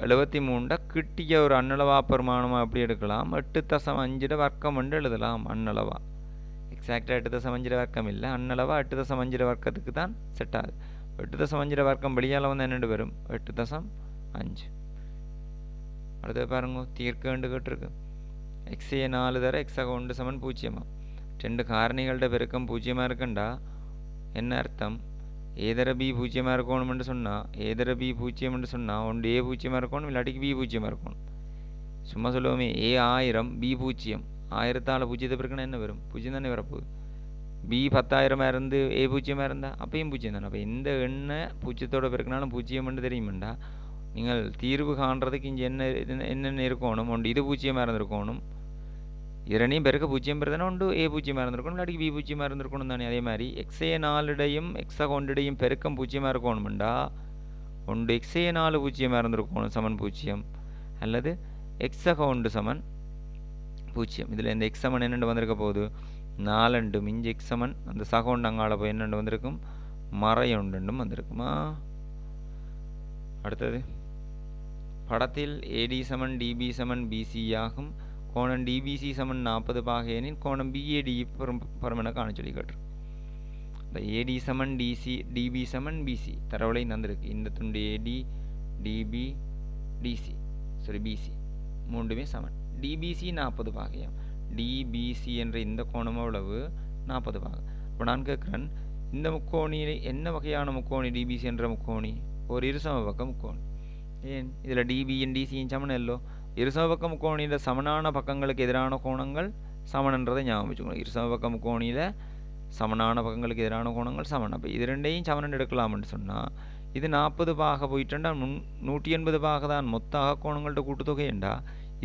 73 கிட்டிய ஒரு அன்னளவா பெருமானமாக எப்படி எடுக்கலாம்? 8.5 வர்க்கம் என்று எழுதலாம். அன்னளவா எக்ஸாக்டாக 8.5 வர்க்கம் இல்லை, அன்னளவா 8.5 வர்க்கத்துக்கு தான் செட் ஆகுது. 8.5 வர்க்கம் வெளியால் வந்து என்னென்று வரும்? 8.5. அடுத்து பாருங்க தீர்க்கண்டு கேட்டிருக்கு. எக்ஸே 4 தர எக்ஸாக 1 சமன் 0. 2 காரணிகளோட பெருக்கம் 0 இருக்குண்டா என்ன அர்த்தம்? ஏதர பி 0 இருக்கணும்னு சொன்னால் ஏதர பி 0 சொன்னால் ஒன்று ஏ 0 இருக்கணும், இல்லாட்டிக்கு பி 0 இருக்கணும். சும்மா சொல்லுவோமே ஏ 1000 பி 0. 1000ஆல் 0 பிறகுனா என்ன வரும்? 0 தானே வரப்போகுது. பி 10,000 இருந்து ஏ 0 இருந்தால் அப்பையும் 0 தானே. அப்போ எந்த எண்ணெய் 0 பிறகுனாலும் 0 தெரியுமெண்டா நீங்கள் தீர்வு காண்றதுக்கு இங்கே என்னென்ன இருக்கணும்? ஒன்று இது 0 இருந்திருக்கணும், இரண்டையும் பெருக்க 0 பிறகுனா ஒன்று ஏ 0 இருந்திருக்கணும், இல்லாட்டி பி 0 இருந்திருக்கணும் தானே. அதே மாதிரி எக்ஸே 4டையும் எக்ஸாக 1டையும் பெருக்கம் 0 இருக்கணும்டா ஒன்று எக்ஸே 4 0 இருந்திருக்கணும் சமன் 0, அல்லது எக்ஸாக 1 சமன் 0. இதில் இந்த எக்ஸ் சமன் என்னென்று வந்திருக்க போகுது? 4 மிஞ்சி எக்ஸ் சமன் அந்த சக ஒன்று அங்கால போய் என்னென்று வந்திருக்கும்? மறை ஒன்றும் வந்திருக்குமா? அடுத்தது படத்தில் ஏடி சமன் டிபி சமன் பிசி ஆகும். கோணம் டிபிசி சமன் 40 பாகையெனின் கோணம் பிஏடி பருமனை காண சொல்லி கேட்டுரு. இந்த ஏடி சமன் டிபி சமன் பிசி தரவுளை தந்திருக்கு. இந்த துண்டு ஏடி டிபி டிசி பிசி மூன்றுமே சமன். டிபிசி 40 பாகையம். டிபிசி என்ற இந்த கோணம் எவ்வளவு? 40 பாகை. இப்போ நான் கேட்குறேன் இந்த முக்கோணியில் என்ன வகையான முக்கோணி? டிபிசி என்ற முக்கோணி ஒரு இருசம பக்க முக்கோணி. ஏன் இதில் டிபியும் டிசியும் சமன் இல்லோ? இருசமபக்க முக்கோணியில் சமனான பக்கங்களுக்கு எதிரான கோணங்கள் சமன்ன்றதை ஞாபகம் வச்சுக்கணும். இருசமபக்க முக்கோணியில் சமனான பக்கங்களுக்கு எதிரான கோணங்கள் சமன். அப்போ இது ரெண்டையும் சமன் எடுக்கலாம்னு சொன்னால் இது 40 பாக போயிட்டுண்டா 180 பாக தான் மொத்த கோணங்கள்ட்ட கூட்டுத்தொகைண்டா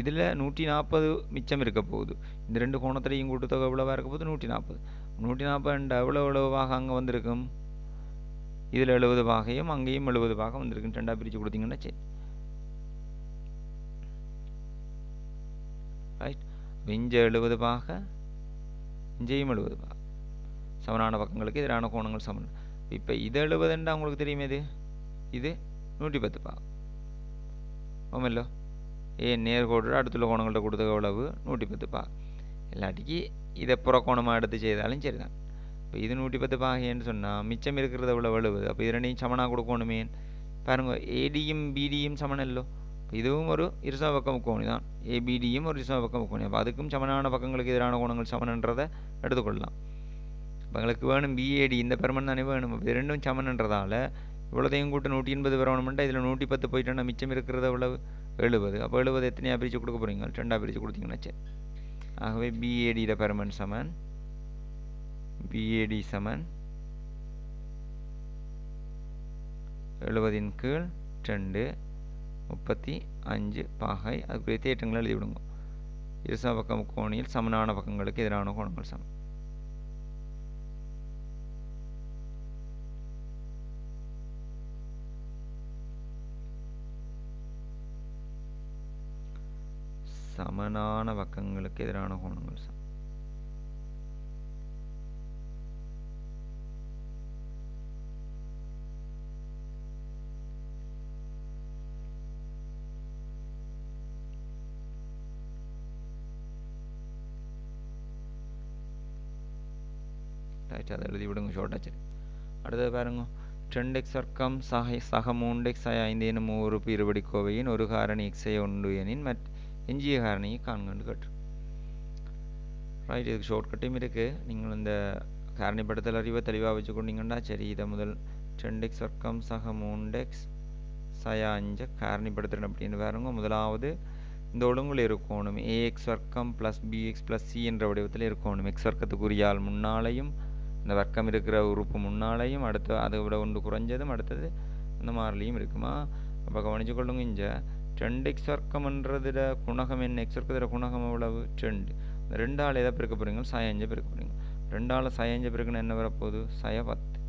இதில் 140 மிச்சம் இருக்க போகுது. இந்த ரெண்டு கோணத்திலையும் கூட்டுத்தொகை எவ்வளவாக இருக்க போகுது? 140. 140 எவ்வளவு பாக அங்கே வந்திருக்கும்? இதில் 70 பாகையும் அங்கேயும் 70 பாகம் வந்திருக்கு. ரெண்டாக பிரித்து கொடுத்தீங்கன்னா சரி ரைட். இங்கே 70 பாக இங்கேயும் 70 பாக சமனான பக்கங்களுக்கு எதிரான கோணங்கள் சமன். இப்போ இது 70 உங்களுக்கு தெரியுமே. இது 110 பாகம் ஆமல்லோ. ஏன் நேர்கோடு அடுத்துள்ள கோணங்கள்ட்ட கொடுத்த எவ்வளவு? 110 பாகம். இல்லாட்டிக்கு இதை புறக்கோணமாக எடுத்து செய்தாலும் சரி தான். இப்போ இது 110 பாகைன்னு சொன்னால் மிச்சம் இருக்கிறத எவ்வளோ 70. அப்போ இது ரெண்டையும் சமனாக கொடுக்கணுமே. பாருங்க ஏடியும் பிடியும் சமன் இல்லோ. இதுவும் ஒரு இருசம பக்க முக்கோணி தான். ஏபிடியும் ஒரு இருசம பக்க முக்கோணி. அப்போ அதுக்கும் சமனான பக்கங்களுக்கு எதிரான கோணங்கள் சமன்ன்றதை எடுத்துக்கொள்ளலாம். இப்போ எங்களுக்கு வேணும் பிஏடி இந்த பெருமன் தானே வேணும். இது ரெண்டும் சமன்ன்றதால இவ்வளோதையும் கூட்ட 180 வரணுமெண்டா இதில் 110 போயிட்டோன்னா மிச்சம் இருக்கிறத எவ்வளவு? 70. அப்போ 70 எத்தனையாக பிரித்து கொடுக்க போகிறீங்க? 2ஆக பிரித்து கொடுத்தீங்கன்னா சரி. ஆகவே பிஏடியில் பெருமன் சமன் பிஏடி சமன் 70/2 35 பாகை. அதுக்குரிய தேற்றங்களை எழுதி விடுங்க. இருசம பக்க முக்கோணியில் சமனான பக்கங்களுக்கு எதிரான கோணங்கள் சமன். சமனான பக்கங்களுக்கு எதிரான கோணங்கள் சமன். ரைட், அதை எழுதி விடுங்க ஷார்ட்டாச்சு. அடுத்தது பாருங்க 2x வர்க்கம் சக 3x சய 5 எனும் உறுப்பு இருபடிக்கோவையின் ஒரு காரணி x உண்டு எனின் எஞ்சிய காரணியை காண்கண்டு கற்று. ரைட், இதுக்கு ஷார்ட்கட்டும் இருக்குது. நீங்கள் இந்த காரணிப்படுத்தல் அறிவை தெளிவாக வச்சுக்கொண்டீங்கன்னா சரி. இதை முதல் 2x வர்க்கம் சக 3x சய 5 காரணிப்படுத்துகிறேன் அப்படின்னு பாருங்க. முதலாவது இந்த ஒழுங்குல இருக்கணும் ax வர்க்கம் ப்ளஸ் bx ப்ளஸ் c என்ற வடிவத்தில் இருக்கணும். எக்ஸ் வர்க்கத்துக்குரியால் முன்னாலையும் இந்த வர்க்கம் இருக்கிற உறுப்பு முன்னாலையும் அடுத்து அதை விட ஒன்று குறைஞ்சதும் அடுத்தது அந்த மாதிரிலையும் இருக்குமா. அப்போ கவனிச்சு கொள்ளுங்க. இங்கே 2x வர்க்கம்ன்றதுல குணகம் என்ன? எக்ஸ் வர்க்கத்தில் குணகம் எவ்வளவு? 2. இந்த 2ஆல் எதை பெருக்க போகிறீங்க? சய 5 பெருக்க போகிறீங்க. 2ஆல் சய 5 பெருக்குன்னு என்ன வரப்போகுது? சய 10.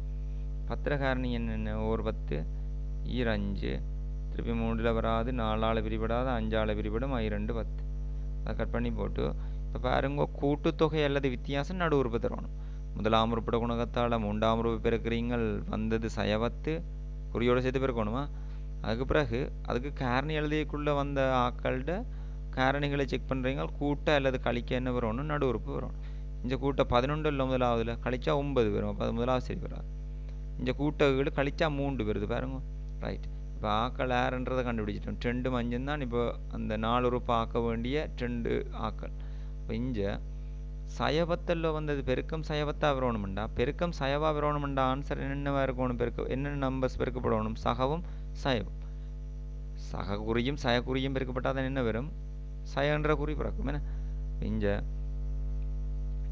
10 காரணி என்னென்ன? ஒரு 10 ஈர் 5 திருப்பி 3ல் வராது, 4ஆல் பிரிபடாது, 5ஆல் பிரிபடும், 2 10. அதை கட் பண்ணி போட்டு இப்போ பாருங்க, கூட்டுத்தொகை அல்லது வித்தியாசம் நடு உறுப்பு தரணும். முதலாம் உறுப்பிட குணகத்தால் 3ஆம் உறுப்பு பெருக்கிறீங்கள், வந்தது சய 10 குறியோடு சேர்த்து பெருக்கணுமா. அதுக்கு பிறகு அதுக்கு காரணி எழுதியக்குள்ளே வந்த ஆக்கள்கிட்ட காரணிகளை செக் பண்ணுறீங்க. கூட்ட அல்லது கழிக்க என்ன வரணும்? நடு உறுப்பு வரணும். இந்த கூட்ட 11 இல்லை முதலாவதுல கழிச்சா 9 வரும். அப்போ அது முதலாவது சரி வராது. இந்த கூட்டங்கள் கழிச்சா 3 வருது பாருங்க. ரைட், இப்போ ஆக்கள் யாருன்றதை கண்டுபிடிச்சிட்டோம். 2 5 தான் இப்போ அந்த 4 உறுப்பு ஆக்க வேண்டிய 2 ஆக்கள். இப்போ இங்கே சயவத்தில் வந்தது பெருக்கம் சயவத்தா வரணும்டா. பெருக்கம் சயவா வரணும்டா. ஆன்சர் என்னென்னவா இருக்கணும்? என்னென்ன நம்பர்ஸ் பெருக்கப்படணும்? சகவும் சயவும். சக குறியும் சய குறியும் பெருக்கப்பட்டால் தான் என்ன வரும்? சயன்ற குறி பிறக்கும். என்ன இங்கே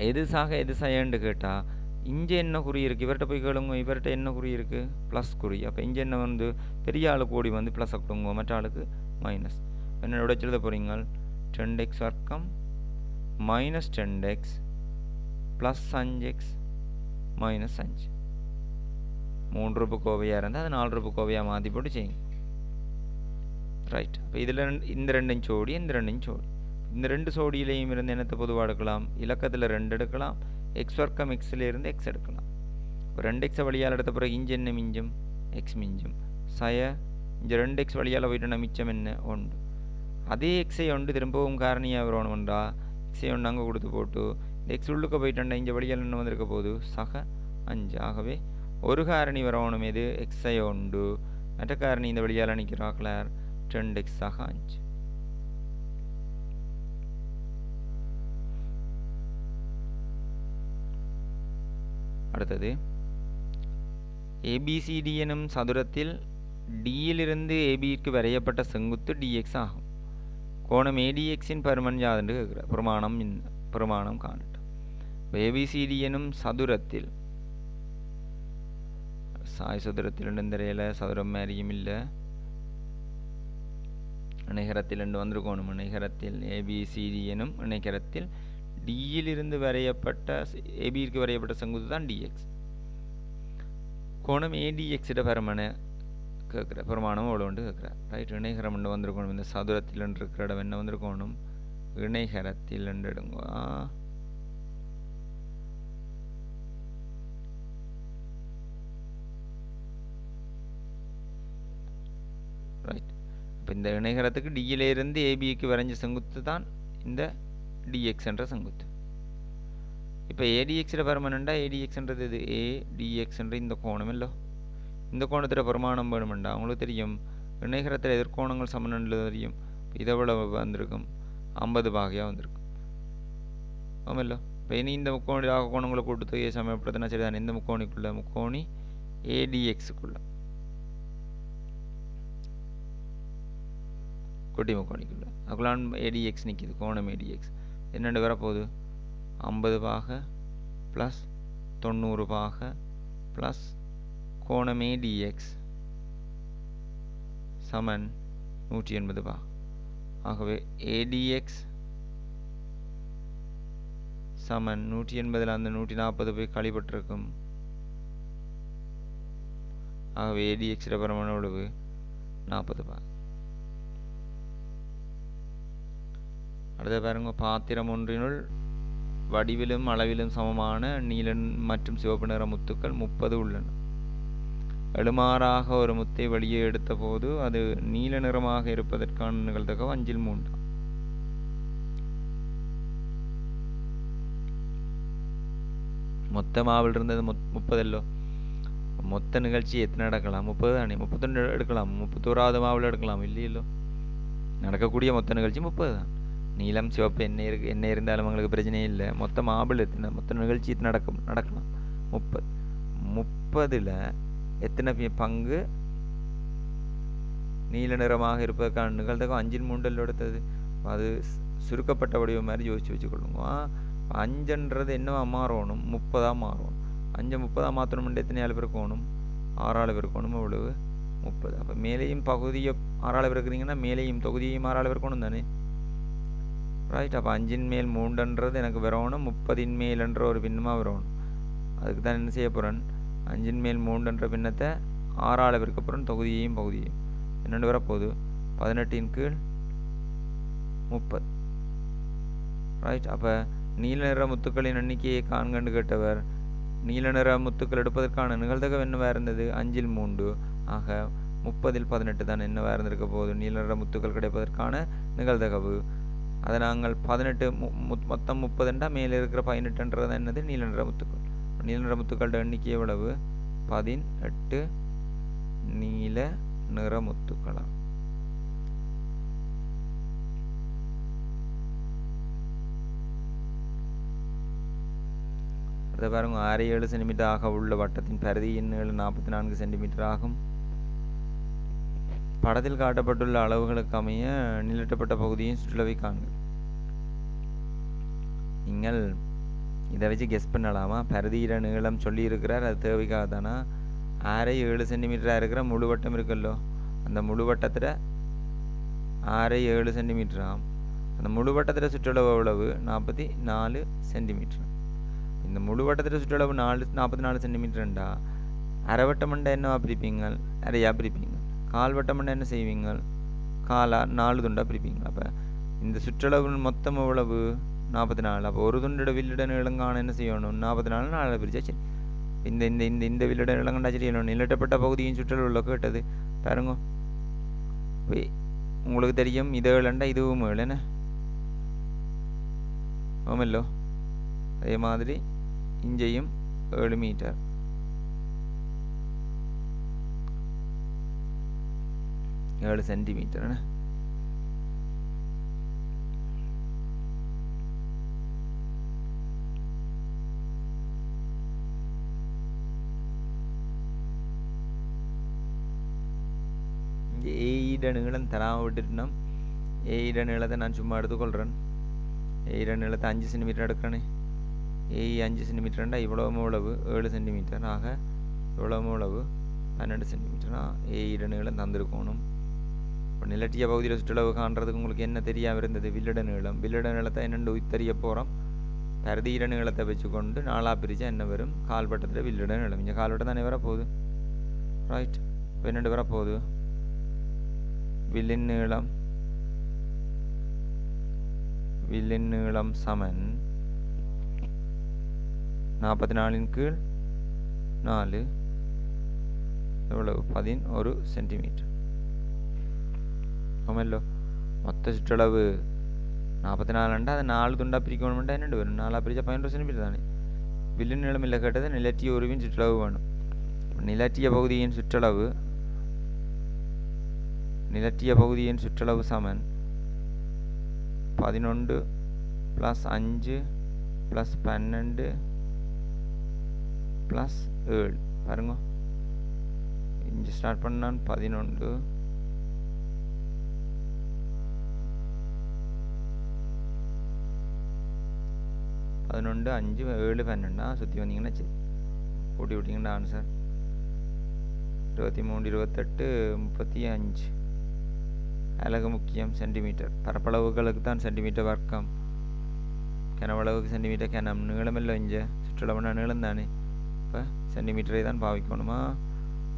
எது சக எது சயன்னு கேட்டால் இங்கே என்ன குறி இருக்குது? இவர்கிட்ட போய் கேளுங்க. இவர்கிட்ட என்ன குறி இருக்குது? ப்ளஸ் குறி. அப்போ இங்கே என்ன வந்து பெரிய ஆளுக்கு ஓடி வந்து ப்ளஸ் கொடுங்க, மற்ற ஆளுக்கு மைனஸ். என்ன உடைச்சு எழுத போகிறீங்க? 2x வர்க்கம் minus 10x plus 5x minus 5. 3 ரூபா கோவையாக இருந்தால் அது 4 ரூபா கோவையாக மாற்றி போட்டு செய்யுங்க. ரைட், அப்போ இதில் இந்த 2 சோடி இந்த 2 சோடி. இந்த 2 சோடியிலையும் இருந்து என்னத்தை பொதுவாக எடுக்கலாம்? இலக்கத்தில் 2 எடுக்கலாம். எக்ஸ் வர்க்கம் எக்ஸில் இருந்து எக்ஸ் எடுக்கலாம். இப்போ 2x வழியால் எடுத்த பிறகு இங்கே என்ன மிஞ்சும்? எக்ஸ் மிஞ்சும். சய இங்கே 2x வழியால் போயிட்டு மிச்சம் என்ன? 1. அதே எக்ஸை ஒன்று திரும்பவும் காரணியாக வரணும்ன்றா எக்ஸை ஒன்று அங்கே கொடுத்து போட்டு இந்த எக்ஸ் உள்ளுக்க போயிட்டா இங்கே வழியால் என்ன வந்திருக்க போகுது? சக 5. ஆகவே ஒரு காரணி வரணும். எது? எக்ஸை உண்டு. மற்ற காரணி இந்த வழியால் நிற்கிறார்களார் 2x சக 5. அடுத்தது ABCD எனும் சதுரத்தில் டியிலிருந்து ஏபிக்கு வரையப்பட்ட செங்குத்து dx ஆகும். கோணம் ADXின் பருமன் யாதென்று கேட்குற பிரமாணம் காணட்டும். ABCD எனும் சதுரத்தில் சாய் சதுரத்தில் தெரியல, சதுரம் மாதிரியும் இல்லை, இணைகரத்தில் வந்திருக்கணும். இணைகரத்தில் ABCD எனும் இணைகரத்தில் டியிலிருந்து வரையப்பட்ட ஏபிக்கு வரையப்பட்ட செங்குத்து தான் dx. கோணம் ADXிட பருமனை கேட்குற பிரமாணம் எவ்வளோண்டு கேட்குற. ரைட், இணைகரம் வந்திருக்கணும். இந்த சதுரத்தில் இருக்கிற இடம் என்ன வந்திருக்கணும்? இணைகரத்தில் எடுங்க. ரைட், இப்போ இந்த இணைகரத்துக்கு டியிலிருந்து ஏபிக்கு வரைஞ்ச செங்குத்து தான் இந்த dx என்ற செங்குத்து. இப்போ ADXிட பருமனண்டா ADXன்றது இது ADX என்ற இந்த கோணம் இல்லை. இந்த கோணத்தில் பரிமாணம் வேணுமெண்டா உங்களுக்கு தெரியும். இணைகரத்தில் எதிர்கோணங்கள் சமனன்று தெரியும். இதை விட வந்திருக்கும் 50 பாகையாக வந்திருக்கும். ஆமாம்ல. இப்போ இனி இந்த முக்கோணி கோணங்களை கூட்டு சமயப்படுத்தினா சரிதான். இந்த முக்கோணி ADXக்குள்ள குட்டி முக்கோணிக்குள்ள அதுக்குள்ளான் ADX நிற்கிது. கோணம் ADX என்னென்று வரப்போகுது? 50 பாகை ப்ளஸ் 90 பாகை ப்ளஸ் கோணம் ADX சமன் 180 பாகை. ஆகவே ADX சமன் 180 அந்த 140 போய் கழிப்பட்டிருக்கும். ஆகவே ADX பருமன் எவ்வளவு? 40 பாகை. அடுத்த பாருங்க, பாத்திரம் ஒன்றினுள் வடிவிலும் அளவிலும் சமமான நீல மற்றும் சிவப்பு நிற முத்துக்கள் 30 உள்ளன. எழுமாறாக ஒரு முத்தை வெளியே எடுத்த போது அது நீல நிறமாக இருப்பதற்கான நிகழ்தகவு 5/3. மொத்த மாவில் இருந்தது 30. மொத்த நிகழ்ச்சி எத்தனை நடக்கலாம்? 30 தானே. 31 எடுக்கலாம், 31வது மாவில் எடுக்கலாம், இல்லையோ? நடக்கக்கூடிய மொத்த நிகழ்ச்சி 30 தான். நீலம் சிவப்பு என்ன இருந்தாலும் உங்களுக்கு பிரச்சனையே இல்லை. மொத்த மாபிள் எத்தனை, மொத்த நிகழ்ச்சி எத்தனை நடக்கலாம்? 30. 30ல் எத்தனை பங்கு நீல நிறமாக இருப்பதற்கான நிகழ்தகம் 5/3 எடுத்தது. அது சுருக்கப்பட்ட வடிவம் மாதிரி யோசிச்சு வச்சுக்கொள்ளுங்க. 5ன்றது என்னவா மாறணும்? 30ஆக மாறணும். 5 30ஆக மாற்றணும்னு எத்தனை ஆள் பெருக்கணும்? 6ஆல் பெருக்கணும். எவ்வளவு? 30. அப்போ மேலேயும் பகுதியை 6ஆல் பெருக்கிறீங்கன்னா மேலேயும் தொகுதியையும் 6ஆல் பெருக்கணும் தானே, ரைட்? அப்போ 5/3 எனக்கு வரணும், 30/மேல்ன்ற ஒரு பின்னமாக வரணும். அதுக்கு தான் என்ன செய்ய போகிறேன்? 5/3 பின்னத்தை 6ஆல் பெருக்க போகிறேன், தொகுதியையும் பகுதியையும். என்னென்னு வரப்போகுது? 18/30, ரைட்? அப்போ நீல நிற முத்துக்களின் எண்ணிக்கையை காண்கண்டு கேட்டவர் நீல நிற முத்துக்கள் எடுப்பதற்கான நிகழ்தகவு என்னவா இருந்தது? 5/3. ஆக 30/18 தான் என்னவா இருந்திருக்க போகுது? நீல நிற முத்துக்கள் கிடைப்பதற்கான நிகழ்தகவு. அதை நாங்கள் 18 மொத்தம் 30 மேலே இருக்கிற 18ன்றது என்னது? நீல நிற முத்துக்கள். நீல நிற முத்துக்களோட எண்ணிக்கை எவ்வளவு? 18 நீல நிற முத்துக்களா? அதை பாருங்க. 6.7 சென்டிமீட்டர் ஆக உள்ள வட்டத்தின் பரிதியின் நீளம் 44 சென்டிமீட்டர் ஆகும். படத்தில் காட்டப்பட்டுள்ள அளவுகளுக்கு அமைய நிலட்டப்பட்ட பகுதியின் சுற்றுலாவை காண்க. நீங்கள் இதை வச்சு கெஸ் பண்ணலாமா? பரிதியிட நீளம் சொல்லி இருக்கிறார், அது தேவைக்காக தானா? 6.7 சென்டிமீட்டராக இருக்கிற முழு வட்டம் இருக்குல்லோ, அந்த முழு வட்டத்தில் 6.7 சென்டிமீட்டராம். அந்த முழு வட்டத்தில் சுற்றளவு எவ்வளவு? 44 சென்டிமீட்டர். இந்த முழு வட்டத்தில் சுற்றளவு 44 சென்டிமீட்டர்ண்டா அரை வட்டமண்டா என்னவா பிரிப்பீங்க? அரையா பிரிப்பீங்க. கால் வட்டமண்டா என்ன செய்வீங்க? காலா 4 துண்டாக பிரிப்பீங்க. அப்போ இந்த சுற்றளவு மொத்தம் எவ்வளவு? 44. அப்போ ஒரு துண்டோட வில்லிட நீளங்கான என்ன செய்யணும்? 44 4 பிரிச்சா சரி. இந்த இந்த இந்த இந்த வில்லிட நீளங்கண்டா சரி. நிலட்டப்பட்ட பகுதியின் சுற்றளவு கேட்டது பாருங்க. உங்களுக்கு தெரியும், இது 7 இதுவும் 7 என்ன ஆமல்லோ. அதே மாதிரி இங்கேயும் 7 மீட்டர். ஏழு சென்டிமீட்டர். ஏயிட நீளம் தராம விட்டுட்டுனா ஏயிட நீளத்தை நான் சும்மா எடுத்துக்கொள்கிறேன். ஏயிட நீளத்தை 5 சென்டிமீட்டர் எடுக்கிறேனே. ஏய் 5 சென்டிமீட்டர்ண்டா இவ்வளவு எவ்வளவு? 7 சென்டிமீட்டர். ஆக இவ்வளவு எவ்வளவு? 12 சென்டிமீட்டர்னா ஏயிட நீளம் தந்திருக்கணும். இப்போ நிலட்டிய பகுதியில் சுற்றளவு காண்றதுக்கு உங்களுக்கு என்ன தெரியாமல் இருந்தது? வில்லிட நீளம். வில்லிட நீளத்தை என்னென்று உத்தறிய போகிறோம்? பரிதியிட நீளத்தை வச்சுக்கொண்டு 4ஆக பிரித்தா என்ன வரும்? கால்வட்டத்தில் வில்லிட நீளம். இங்கே கால்வட்டம் தானே வரப்போகுது, ரைட்? இப்போ என்னென்று வரப்போகுது? வில்லின் நீளம் சமன் 44/4 எவ்வளவு? 11 சென்டிமீட்டர். ஆமல்லோ. மொத்த சுற்றளவு 44 அதை 4 துண்டாக பிரிக்கணும்ட்டா என்னென்று வரும்? 4ஆக பிரித்தா 11 சென்டிமீட்டர் தானே. வில்லின் நீளம் இல்லை கேட்டது நிலட்டிய உருவின் சுற்றளவு வேணும். நிலட்டிய பகுதியின் சுற்றளவு சமன் 11 + 5 + 12 + 7. பாருங்க, இங்கே ஸ்டார்ட் பண்ணான் 11 5 7 12 சுற்றி வந்தீங்கன்னா சரி, கூட்டி விட்டிங்கன்னா ஆன்சர் 23 28 35. அலகு முக்கியம் சென்டிமீட்டர். பரப்பளவுகளுக்கு தான் சென்டிமீட்டர் வர்க்கம். கனவளவுக்கு சென்டிமீட்டர் கனம். நீளமில்லை இங்கே சுற்றளவுனா நீளம் தானே. இப்போ சென்டிமீட்டரை தான் பாவிக்கணுமா?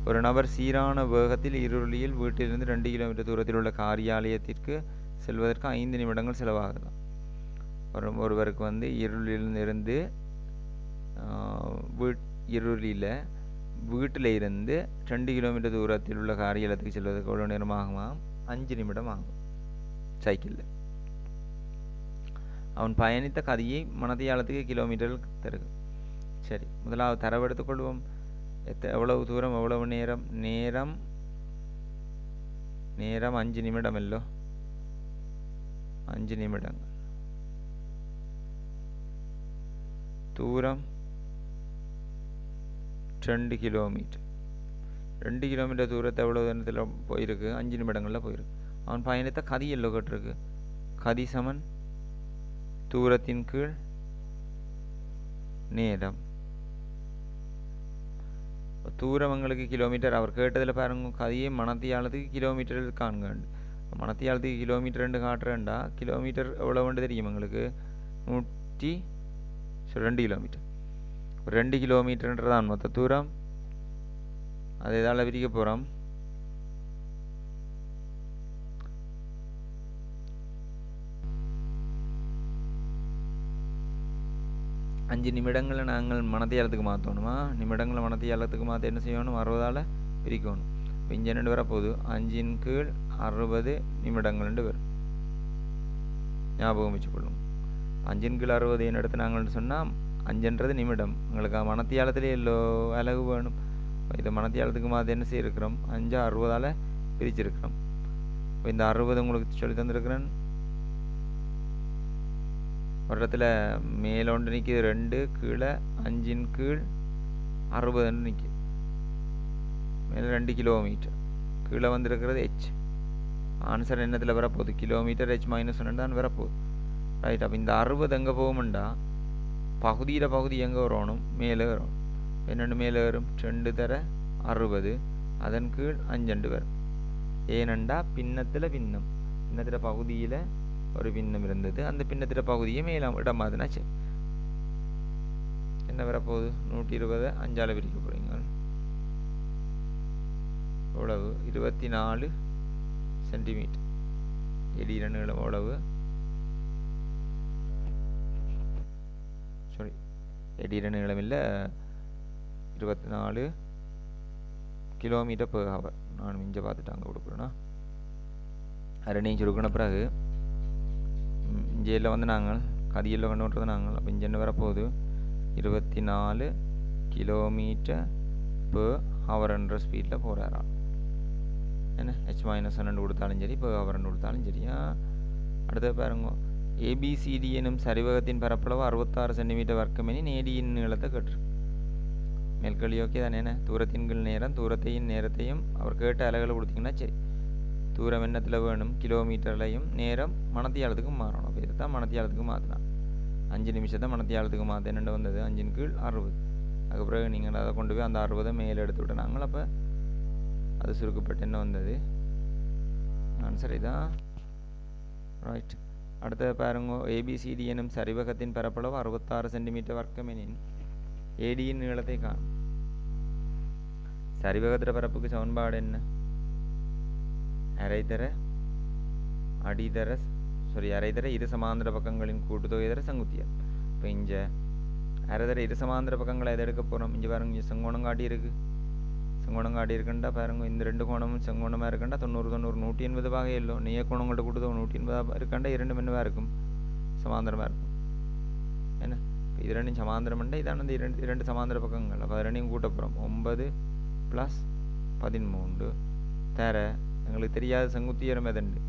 ஒரு நபர் சீரான வேகத்தில் இருளியில் வீட்டிலிருந்து 2 கிலோமீட்டர் தூரத்தில் உள்ள காரியாலயத்திற்கு செல்வதற்கு 5 நிமிடங்கள் செலவாகலாம். ஒருவருக்கு இருளிலிருந்து வீட்டில் இருந்து 2 கிலோமீட்டர் தூரத்தில் உள்ள காரியாலயத்துக்கு செல்வதற்கு எவ்வளோ நேரம் ஆகுமா? 5 நிமிடம் ஆகும் சைக்கிளில். அவன் பயணித்த கதையை மனதியாலத்துக்கு கிலோமீட்டர்கள் தருக. சரி, முதலாவது தரவு எடுத்துக்கொள்வோம். எவ்வளவு தூரம் எவ்வளவு நேரம்? நேரம் 5 நிமிடமல்லோ, 5 நிமிடங்கள். தூரம் 2 கிலோமீட்டர். 2 கிலோமீட்டர் தூரத்தை எவ்வளோ நேரத்தில் போயிருக்கு? 5 நிமிடங்களில் போயிருக்கு. அவன் பயணத்தை கதி எல்லோ கேட்டிருக்கு. கதி சமன் தூரத்தின் கீழ் நேரம். தூரம் எங்களுக்கு கிலோமீட்டர், அவர் கேட்டதில் பாருங்க, கதியை மணத்தியாலத்துக்கு கிலோமீட்டர் காண்க. மணத்தியாலத்துக்கு கிலோமீட்டர் 2 காட்டுறேன்டா, கிலோமீட்டர் எவ்வளோன்னு தெரியும் எங்களுக்கு? 2 கிலோமீட்டர். 2 கிலோமீட்டர்ன்றதான் மொத்த தூரம். அதை இதால் விரிக்க போகிறோம். அஞ்சு நிமிடங்களை நாங்கள் மணத்தியாலத்துக்கு மாற்றணுமா? நிமிடங்களை மணத்தியாலத்துக்கு மாற்ற என்ன செய்யணும்? 60ஆல் பிரிக்கணும். இப்போ இங்கே ரெண்டு வரப்போகுது, 5 கீழ் 60 நிமிடங்கள் வரும். ஞாபகம் வச்சுக்கொள்ளும். 5 கீழ் 60 என்ன எடுத்து நாங்கள்னு சொன்னால் 5ன்றது நிமிடம். எங்களுக்கு மணத்தியாலத்திலே எல்லோ அலகு வேணும். இதை மணத்தியாலத்துக்கு மாற்ற என்ன செய்யிருக்கிறோம்? 5 60ஆல் பிரிச்சிருக்கிறோம். இப்போ இந்த 60 உங்களுக்கு சொல்லி தந்துருக்கிறேன். ஒரு இடத்துல மேலோண்டு நிற்கிது 2, கீழே 5 கீழ் 60 நிற்கிது. மேலே 2 கிலோமீட்டர், கீழே வந்திருக்கிறது ஹெச். ஆன்சர் என்னத்தில் வரப்போகுது? கிலோமீட்டர் H-1 தான் வரப்போகுது. ரைட். அப்போ இந்த 60 எங்கே போகும்ண்டா பகுதி எங்கே வரணும்? மேலே வரணும். என்னென்னு மேலே வரும்? 2 தர 60, அதன் கீழ் 5 வரும். ஏனண்டா பின்னத்தில் பகுதியில் ஒரு பின்னம் இருந்தது. அந்த பின்னத்திட்ட பகுதியை மேலாம் இடம் மாதினாச்சு. என்ன வரப்போகுது? 120 5ஆல் பிரிக்க போகிறீங்க. எவ்வளவு? 24 சென்டிமீட்டர். எடிர நீளம் எவ்வளவு? சாரி, எடிர நீளம் இல்லை, 24 கிலோமீட்டர் per hour. நான் மிஞ்ச பார்த்துட்டாங்க கொடுக்குறேன்னா அரணையும் சுருக்கின பிறகு இஞ்சியில் வந்து நாங்கள் கதியில் கொண்டு நாங்கள். அப்போ இங்கே என்ன வரப்போகுது? 24 கிலோமீட்டர் per hour என்ற ஸ்பீடில் போகிறாராம். என்ன H-1 கொடுத்தாலும் சரி, per hour கொடுத்தாலும் சரியா. அடுத்த பாருங்க, ABCD எனும் சரிவகத்தின் பரப்பளவு 66 சென்டிமீட்டர் வர்க்கமெனின் ADயின் நீளத்தை கேட்டிருக்கு. மேல்கழி ஓகே தானே? என்ன தூரத்தின் கீழ் நேரம், தூரத்தையும் நேரத்தையும் அவர் கேட்ட அலகுகளை கொடுத்தீங்கன்னா சரி. தூரம் என்னத்தில் வேணும்? கிலோமீட்டர்லையும், நேரம் மணத்தியாலத்துக்கும் மாறணும். அப்போ இதை தான் மணத்தியாலத்துக்கு மாற்றினான். 5 நிமிஷத்தை மணத்தியாலத்துக்கு மாற்ற என்னென்ன வந்தது? 5 கீழ் 60. அதுக்கப்புறம் நீங்கள் அதை கொண்டு போய் அந்த 60 மேலே எடுத்து விட்டு நாங்கள் அப்போ அது சுருக்கப்பட்டு என்ன வந்தது? ஆன்சர் இதான். ரைட். அடுத்த பாருங்க, ABCD எனும் சரிவகத்தின் பரப்பளவு 66 சென்டிமீட்டர் வர்க்கமெனின் ADயின் நீளத்தை காணும். சரிவகத்தின் பரப்புக்கு சமன்பாடு என்ன? அரைதர இரு சமாந்திர பக்கங்களின் கூட்டுத்தொகை தர செங்குத்தியம். இப்போ இங்கே அரைதர இரு சமாந்திர பக்கங்களை எதை எடுக்க போகிறோம்? இங்கே பாருங்க, இங்கே செங்கோணம் காட்டி இருக்குண்டா பாருங்க. இந்த 2 கோணமும் செங்கோணமாக இருக்குண்டா 90 180 பாகை இல்லை. நெய்ய கோணங்கள்ட்ட கூட்டுத்தொகை 180 இருக்காண்டா 2 என்னவாக இருக்கும்? சமாந்திரமாக இருக்கும். என்ன இப்போ இது 2 சமாந்திரம்ண்டா இதான இந்த 2 சமாந்திர பக்கங்கள். அப்போ அது 2 கூட்ட போகிறோம். 9 + 13 தர எங்களுக்கு தெரியாத செங்குத்தியரம் எதண்டு.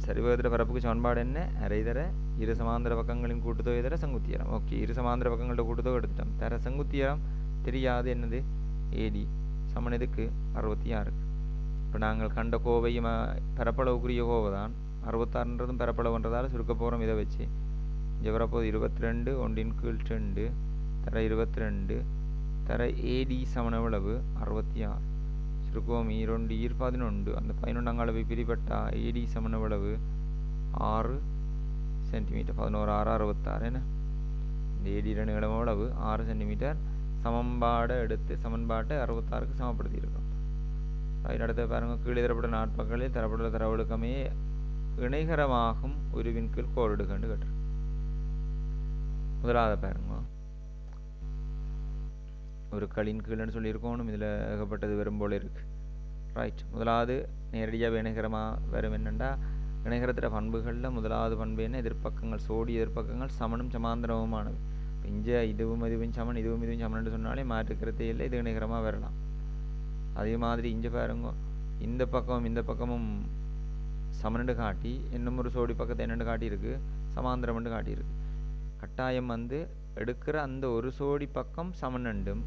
சரிவகத்திர பரப்புக்கு சமன்பாடு என்ன? அரைதர இரு சமாந்திர பக்கங்களின் கூட்டுத்தொகை தர செங்குத்தியரம். ஓகே, இரு சமாந்திர பக்கங்கள்ட்ட கூட்டுத்தொகை எடுத்துட்டோம். தர செங்குத்தியரம் தெரியாது என்னது? AD சமன் இதுக்கு 66. இப்போ நாங்கள் கண்ட கோவையும் பரப்பளவுக்குரிய கோவை தான். 66ன்றதும் பரப்பளவுன்றதால சுருக்க போகிறோம். இதை வச்சு இங்கே வரப்போது 22 1 கீழ் 2 தர 22 தர AD சமன் எவ்வளவு? 66. சுருக்குவோம். 2 11 அந்த 11 அளவு பிரிப்பட்டா AD சமன் எவ்வளவு? 6 சென்டிமீட்டர். 11 6 66. என்ன இந்த AD நீளம் எவ்வளவு? 6 சென்டிமீட்டர். சமன்பாடை எடுத்து சமன்பாட்டை 66க்கு சமப்படுத்தி இருக்கோம். அடுத்த பாருங்க, கீழே தரப்பட்ட நாட்பக்களில் தரப்பட்ட தரவொழுக்கமே இணைகரமாகும் உருவின் கீழ் கோரிடுகண்டு கட்டு. முதலாவது பாருங்க, ஒரு களின் கீழ்னு சொல்லியிருக்கோணும். இதில் ஏகப்பட்டது வரும் போல இருக்குது. ரைட். முதலாவது நேரடியாக இணைகரமாக வரும் என்னென்னா, இணைகரத்திற பண்புகளில் முதலாவது பண்பு என்ன? எதிர்ப்பக்கங்கள், சோடி எதிர்ப்பக்கங்கள் சமனும் சமாந்திரமுமானவை. இங்கே இதுவும் இதுவும் சமன் இதுவும் இதுவும் சமன்னு சொன்னாலே மாற்றுக்கிறதே இல்லை, இது நிகரமாக வரலாம். அதே மாதிரி இங்கே பாருங்க, இந்த பக்கமும் சமனண்டு காட்டி இன்னும் ஒரு சோடி பக்கத்தை என்னென்னு காட்டியிருக்கு, சமாந்திரம்னு காட்டியிருக்கு. கட்டாயம் வந்து எடுக்கிற அந்த ஒரு சோடி பக்கம் சமனண்டும்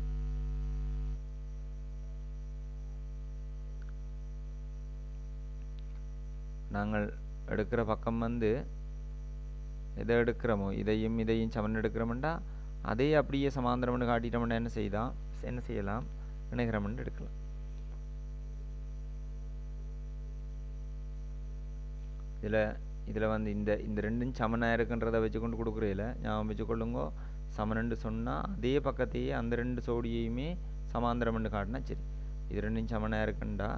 நாங்கள் எடுக்கிற பக்கம் வந்து எதை எடுக்கிறோமோ இதையும் சமன் எடுக்கிறோம்டா அதே அப்படியே சமாந்திரம்னு காட்டிட்டோம்னா என்ன செய்யலாம், இணைகிறம்னு எடுக்கலாம். இதில் வந்து இந்த ரெண்டும் சமனாக இருக்குன்றதை வச்சுக்கொண்டு கொடுக்குறதில்ல, ஞாபகம் வச்சுக்கொள்ளுங்க. சமனண்டு சொன்னால் அதே பக்கத்தையே அந்த ரெண்டு சோடியையுமே சமாந்திரம்னு காட்டினா சரி. இது ரெண்டும் சமனாக இருக்குண்டா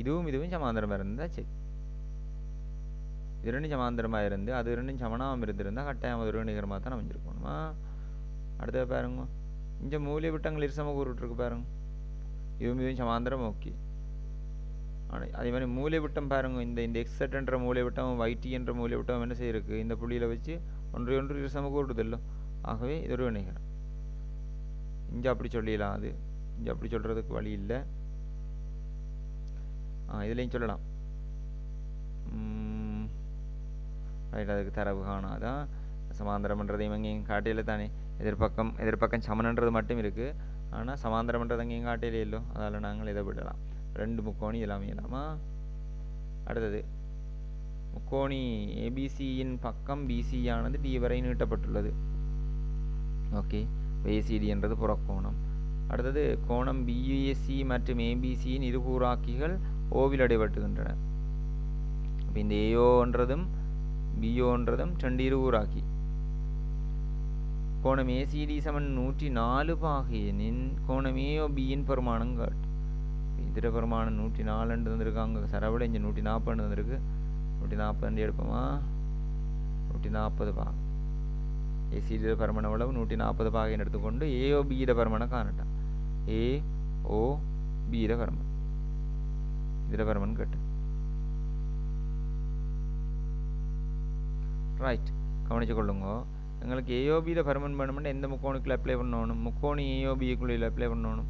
இதுவும் சமாந்திரமாக இருந்தால் சரி. இது ரெண்டும் சமாந்திரமாக இருந்து அது ரெண்டும் சமனாகவும் இருந்திருந்தால் கட்டாயம் அது ஒரு நிகரமாக தான் அமைஞ்சிருக்கணுமா. அடுத்தது பாருங்க, இங்கே மூலிய விட்டங்கள் இருசம கூறுட்டுருக்கு பாருங்க, இதுவும் சமாந்திரம் ஓகே. ஆனால் அதே மாதிரி மூலை விட்டம் பாருங்க, இந்த எக்ஸட்ன்ற மூலை விட்டம் வைட்டி என்ற மூலை விட்டம் என்ன செய்யிருக்கு, இந்த புள்ளியில் வச்சு ஒன்று இருசம கூறுதல்லோ. ஆகவே இது ஒரு நிகரம். இங்கே அப்படி சொல்லிடலாம், அது இங்கே அப்படி சொல்கிறதுக்கு வழி இல்லை. இதுலேயும் சொல்லலாம். ரைட், அதுக்கு தரவு காணாதான். சமாந்திரம்ன்றதையும் எங்கேயும் காட்டையில் தானே, எதிர்பக்கம் சமனன்றது மட்டும் இருக்குது, ஆனால் சமாந்திரம்ன்றது எங்கேயும் காட்டையிலே இல்லோ. அதால் நாங்கள் இதை விடலாம். ரெண்டு முக்கோணி எல்லாமே இல்லாமா. அடுத்தது முக்கோணி ஏபிசியின் பக்கம் பிசியானது டி வரை நீட்டப்பட்டுள்ளது. ஓகே, ஏசிடி என்றது புறக்கோணம். அடுத்தது கோணம் பிஏசி மற்றும் ஏபிசியின் இருகூறாக்கிகள் ஓவில் அடைபட்டுகின்றன. இப்போ இந்த ஏஓன்றதும் பிஓன்றதும் ரெண்டு இருகூறாக்கி. கோணம் ஏசிடி சமன் 104 பாகையனின் கோணம் ஏஓபியின் பெருமானம் காட்டு. இதில் பெருமானம் 104 வந்துருக்காங்க, சரவிட இங்கே 140 வந்துருக்கு. 140 எடுப்போமா, 140 பாகம். ஏசிடியோட பருமன அளவு 140 பாகைன்னு எடுத்துக்கொண்டு ஏஓபியோட பருமனை காணட்டான். ஏஓபியோட பருமன் இதில் பருமன் கேட்டு. ரைட், கவனிச்சு கொள்ளுங்க. எங்களுக்கு ஏஓபியோட பருமன் வேணும்னா எந்த முக்கோணிக்குள்ளே அப்ளை பண்ணணும், முக்கோணி ஏஓபிக்குள்ளே அப்ளை பண்ணணும்.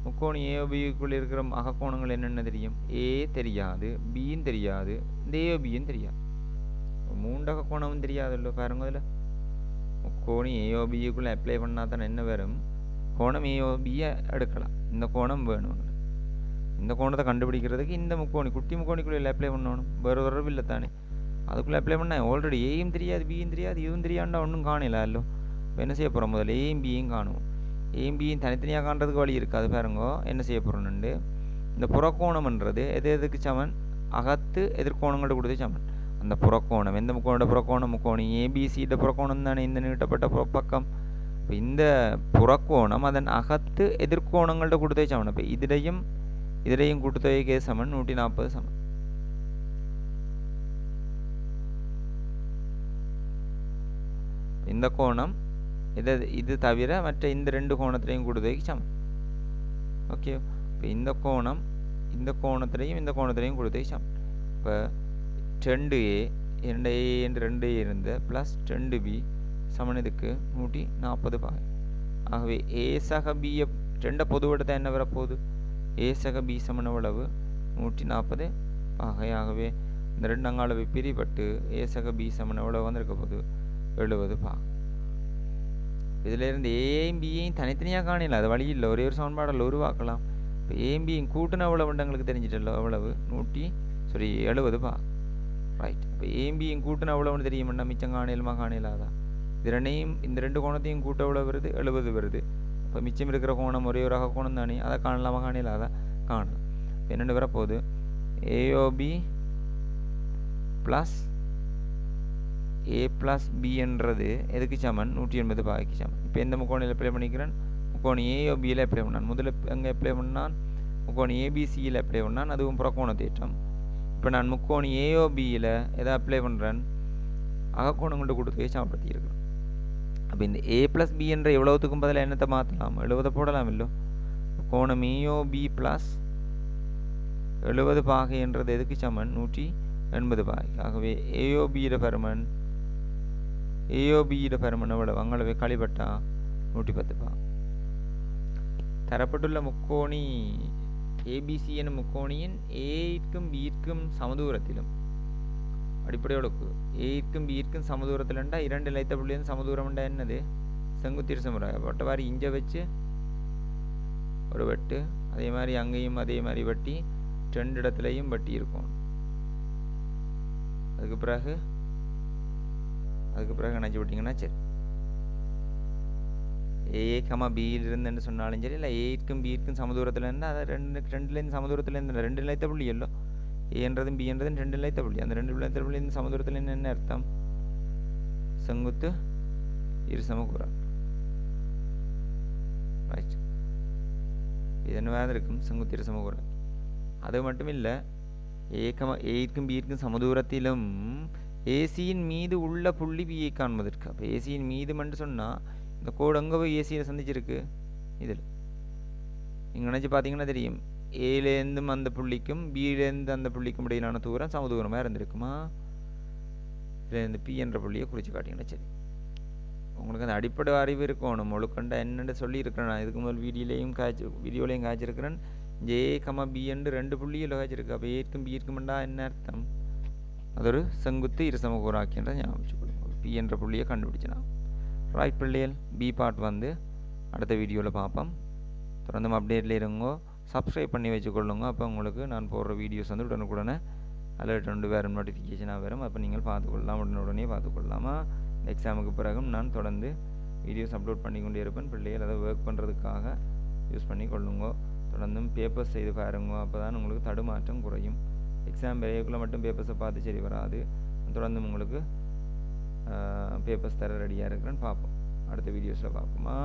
முக்கோணி ஏஓபிக்குள்ளே இருக்கிற அகக்கோணங்கள் என்னென்ன தெரியும், ஏ தெரியாது, பியும் தெரியாது, இந்த ஏஓபியும் தெரியாது. 3 அகக்கோணமும் தெரியாதுல்லோ பாருங்க. அதில் முக்கோணி ஏஓபிக்குள்ளே அப்ளை பண்ணால் தான் என்ன வரும், கோணம் ஏஓபியை எடுக்கலாம். இந்த கோணம் வேணும், இந்த கோணத்தை கண்டுபிடிக்கிறதுக்கு இந்த முக்கோணி குட்டி முக்கோணிக்குள்ளே அப்ளை பண்ணணும். வேறு தொடர்பு இல்லை தானே, அதுக்குள்ளே அப்ளை பண்ணால் ஆல்ரெடி ஏயும் தெரியாது, பியும் தெரியாது, இதுவும் தெரியாண்டா ஒன்றும் காணல. அல்லோ இப்போ என்ன செய்ய போகிறோம், முதல்ல ஏயும் பியும் காணுவோம். ஏயும் பியும் தனித்தனியாக காண்றதுக்கு வழி இருக்காது. பாருங்கோ என்ன செய்ய போகிறோன்னு, இந்த புறக்கோணம்ன்றது எதுக்கு சமன், அகத்து எதிர்கோணங்கள்ட்ட கொடுத்து சமன். அந்த புறக்கோணம் எந்த முக்கோணோட புறக்கோணம், முக்கோணி ஏபிசியோட புறக்கோணம் தானே இந்த நீட்டப்பட்ட பக்கம். இப்போ இந்த புறக்கோணம் அதன் அகத்து எதிர்கோணங்கள்ட்ட கொடுத்தே சமன். இப்போ இதிலையும் கூட்டுத்தொகைக்கே சமன் 140 சமன். இந்த கோணம் இது தவிர மற்ற இந்த ரெண்டு கோணத்திலையும் கூடுதலைக்கு சமம். ஓகே, இப்போ இந்த கோணத்திலையும் கூடுதலைக்கு சமம். இப்போ 2A என்று 2A இருந்த ப்ளஸ் 2B சமன் இதுக்கு 140 பாகை. ஆகவே ஏ சக பியை ரெண்டை பொதுவெடுத்த என்ன வரப்போகுது, ஏ சக பி சமன் அளவு 140 பாகை. ஆகவே இந்த ரெண்டு அங்காளவை பிரிபட்டு ஏ சக பி சமன் எவ்வளவு வந்திருக்க போகுது, 70 பாகை. இதிலிருந்து ஏயும் பியையும் தனித்தனியாக காணல, அது வழி இல்லை, ஒரே ஒரு சமன்பாடில் உருவாக்கலாம். இப்போ ஏயும் பியும் கூட்டின எவ்வளவு எங்களுக்கு தெரிஞ்சிட்டല്ലോ, எவ்வளவு 70 பாகை. ரைட், இப்போ ஏயும் பியும் கூட்டின எவ்வளவுன்னு தெரியுமெண்டா, மிச்சம் காணலாதான். இந்த ரெண்டு கோணத்தையும் கூட்ட எவ்வளவு வருது, 70 வருது. இப்போ மிச்சம் இருக்கிற கோணம் ஒரே ஒரு கோணம் தானே, அதை காணலாதான், காணலாம். என்னென்னு வரப்போகுது, AOB plus A plus B என்றது எதுக்கு சமன், 180 பாகைக்கு சமன். இப்போ எந்த முக்கோணியில் அப்ளை பண்ணிக்கிறேன், முக்கோணி ஏஓபியில் அப்ளை பண்ணான். முதல்ல அங்கே அப்ளை பண்ணான், முக்கோணி ஏபிசியில் அப்ளை பண்ணான், அதுவும் புறக்கோண தேற்றம். இப்போ நான் முக்கோணி ஏஓபியில் எதை அப்ளை பண்ணுறேன், அகக்கோணங்கள்ட்ட கொடுத்து சமப்படுத்தி இருக்கிறேன். அப்போ இந்த ஏ ப்ளஸ் பி என்ற எவ்வளவுத்துக்கும் பதிலாக என்னத்தை மாற்றலாம், 70 போடலாம். இல்லோ கோணம் ஏஓபி ப்ளஸ் 70 பாகை என்றது எதுக்கு சமன், 180 பாகை. ஆகவே ஏஓபியோட பருமன் ஏஓபியோட பெருமன் எவ்வளவு? அங்கே களிப்பட்டா 110 தரப்பட்டுள்ள முக்கோணி ஏபிசி எனும் முக்கோணியின் ஏக்கும் பிக்கும் சமதூரத்திலும் அடிப்படையோடு ஏக்கும் பிக்கும் சமதூரத்தில்ண்டா 2 நிலைத்த புள்ளியும் சமதூரம்ண்டா என்னது? செங்குத்திரு சமுறை. பட்டவாரி இஞ்ச வச்சு ஒரு வெட்டு, அதே மாதிரி அங்கேயும் அதே மாதிரி வெட்டி 2 இடத்துலையும் வெட்டி இருக்கும். அதுக்கு பிறகு நினச்சி விட்டிங்கன்னா சரி, ஏ கமா பியில் இருந்துன்னு சொன்னாலும் சரி, இல்லை ஏக்கும் பிக்கும் சமதூரத்தில் இருந்தால் அதை ரெண்டுலேருந்து சமதூரத்தில் இருந்து 2 நிலைத்த புள்ளி இல்லோ, ஏன்றதும் பின்றதும் 2 நிலைத்த புள்ளி. அந்த 2 நிலைத்த புள்ளி இந்த சமதூரத்தில் என்ன அர்த்தம்? செங்குத்து இருசமகோணம். ரைட், இது என்னவாக இருக்கும்? செங்குத்து இருசமகோணம். அது மட்டும் இல்லை, ஏக்கும் பிக்கும் சமதூரத்திலும் ஏசியின் மீது உள்ள புள்ளி பியை காண்பதற்கு. அப்போ ஏசியின் மீது மட்டும் சொன்னால் இந்த கோடு எங்கே போய் ஏசியை சந்திச்சிருக்கு? இதில் நீங்கள் நினச்சி பார்த்தீங்கன்னா தெரியும், ஏலேருந்தும் அந்த புள்ளிக்கும் பியிலேருந்து அந்த புள்ளிக்கும் இடையிலான தூரம் சமதூரமாக இருந்திருக்குமா? இதுலேருந்து பி என்ற புள்ளியை குறித்து காட்டிங்கன்னா சரி, உங்களுக்கு அந்த அடிப்படை அறிவு இருக்கணும். முழுக்கண்டா என்னென்னு சொல்லியிருக்கிறேன் நான் இதுக்கு முதல் வீடியோலையும் காய்ச்சிருக்கிறேன். ஏ கமா பி என்று 2 புள்ளியில் காய்ச்சிருக்கு. அப்போ ஏக்கும் பி இருக்குமெண்டா என்ன அர்த்தம்? அது ஒரு செங்குத்து இருசமகோணாக்கின்ற ஞாபகம் வச்சுக்கொள்ளுங்க. பி என்ற புள்ளியை கண்டுபிடிச்சினா ரைட் பிள்ளைகள். பி பார்ட் வந்து அடுத்த வீடியோவில் பார்ப்போம். தொடர்ந்து அப்டேட்டில் இருங்கோ, சப்ஸ்கிரைப் பண்ணி வச்சுக்கொள்ளுங்க. அப்போ உங்களுக்கு நான் போடுற வீடியோஸ் வந்து உடனுக்குடனே அலர்ட் வந்து வேறு நோட்டிஃபிகேஷனாக வரும். அப்போ நீங்கள் பார்த்துக்கொள்ளலாம், உடனே பார்த்துக்கொள்ளலாமா? இந்த எக்ஸாமுக்கு பிறகும் நான் தொடர்ந்து வீடியோஸ் அப்லோட் பண்ணி கொண்டே இருப்பேன். பிள்ளைகள் அதை ஒர்க் பண்ணுறதுக்காக யூஸ் பண்ணி கொள்ளுங்கோ. தொடர்ந்தும் பேப்பர்ஸ் செய்து பாருங்க, அப்போ தான் உங்களுக்கு தடுமாற்றம் குறையும். எக்ஸாம் விரைவுக்குள்ளே மட்டும் பேப்பர்ஸை பார்த்து சரி வராது. தொடர்ந்து உங்களுக்கு பேப்பர்ஸ் தர ரெடியாக இருக்கிறேன்னு பார்ப்போம். அடுத்த வீடியோஸில் பார்ப்போமா?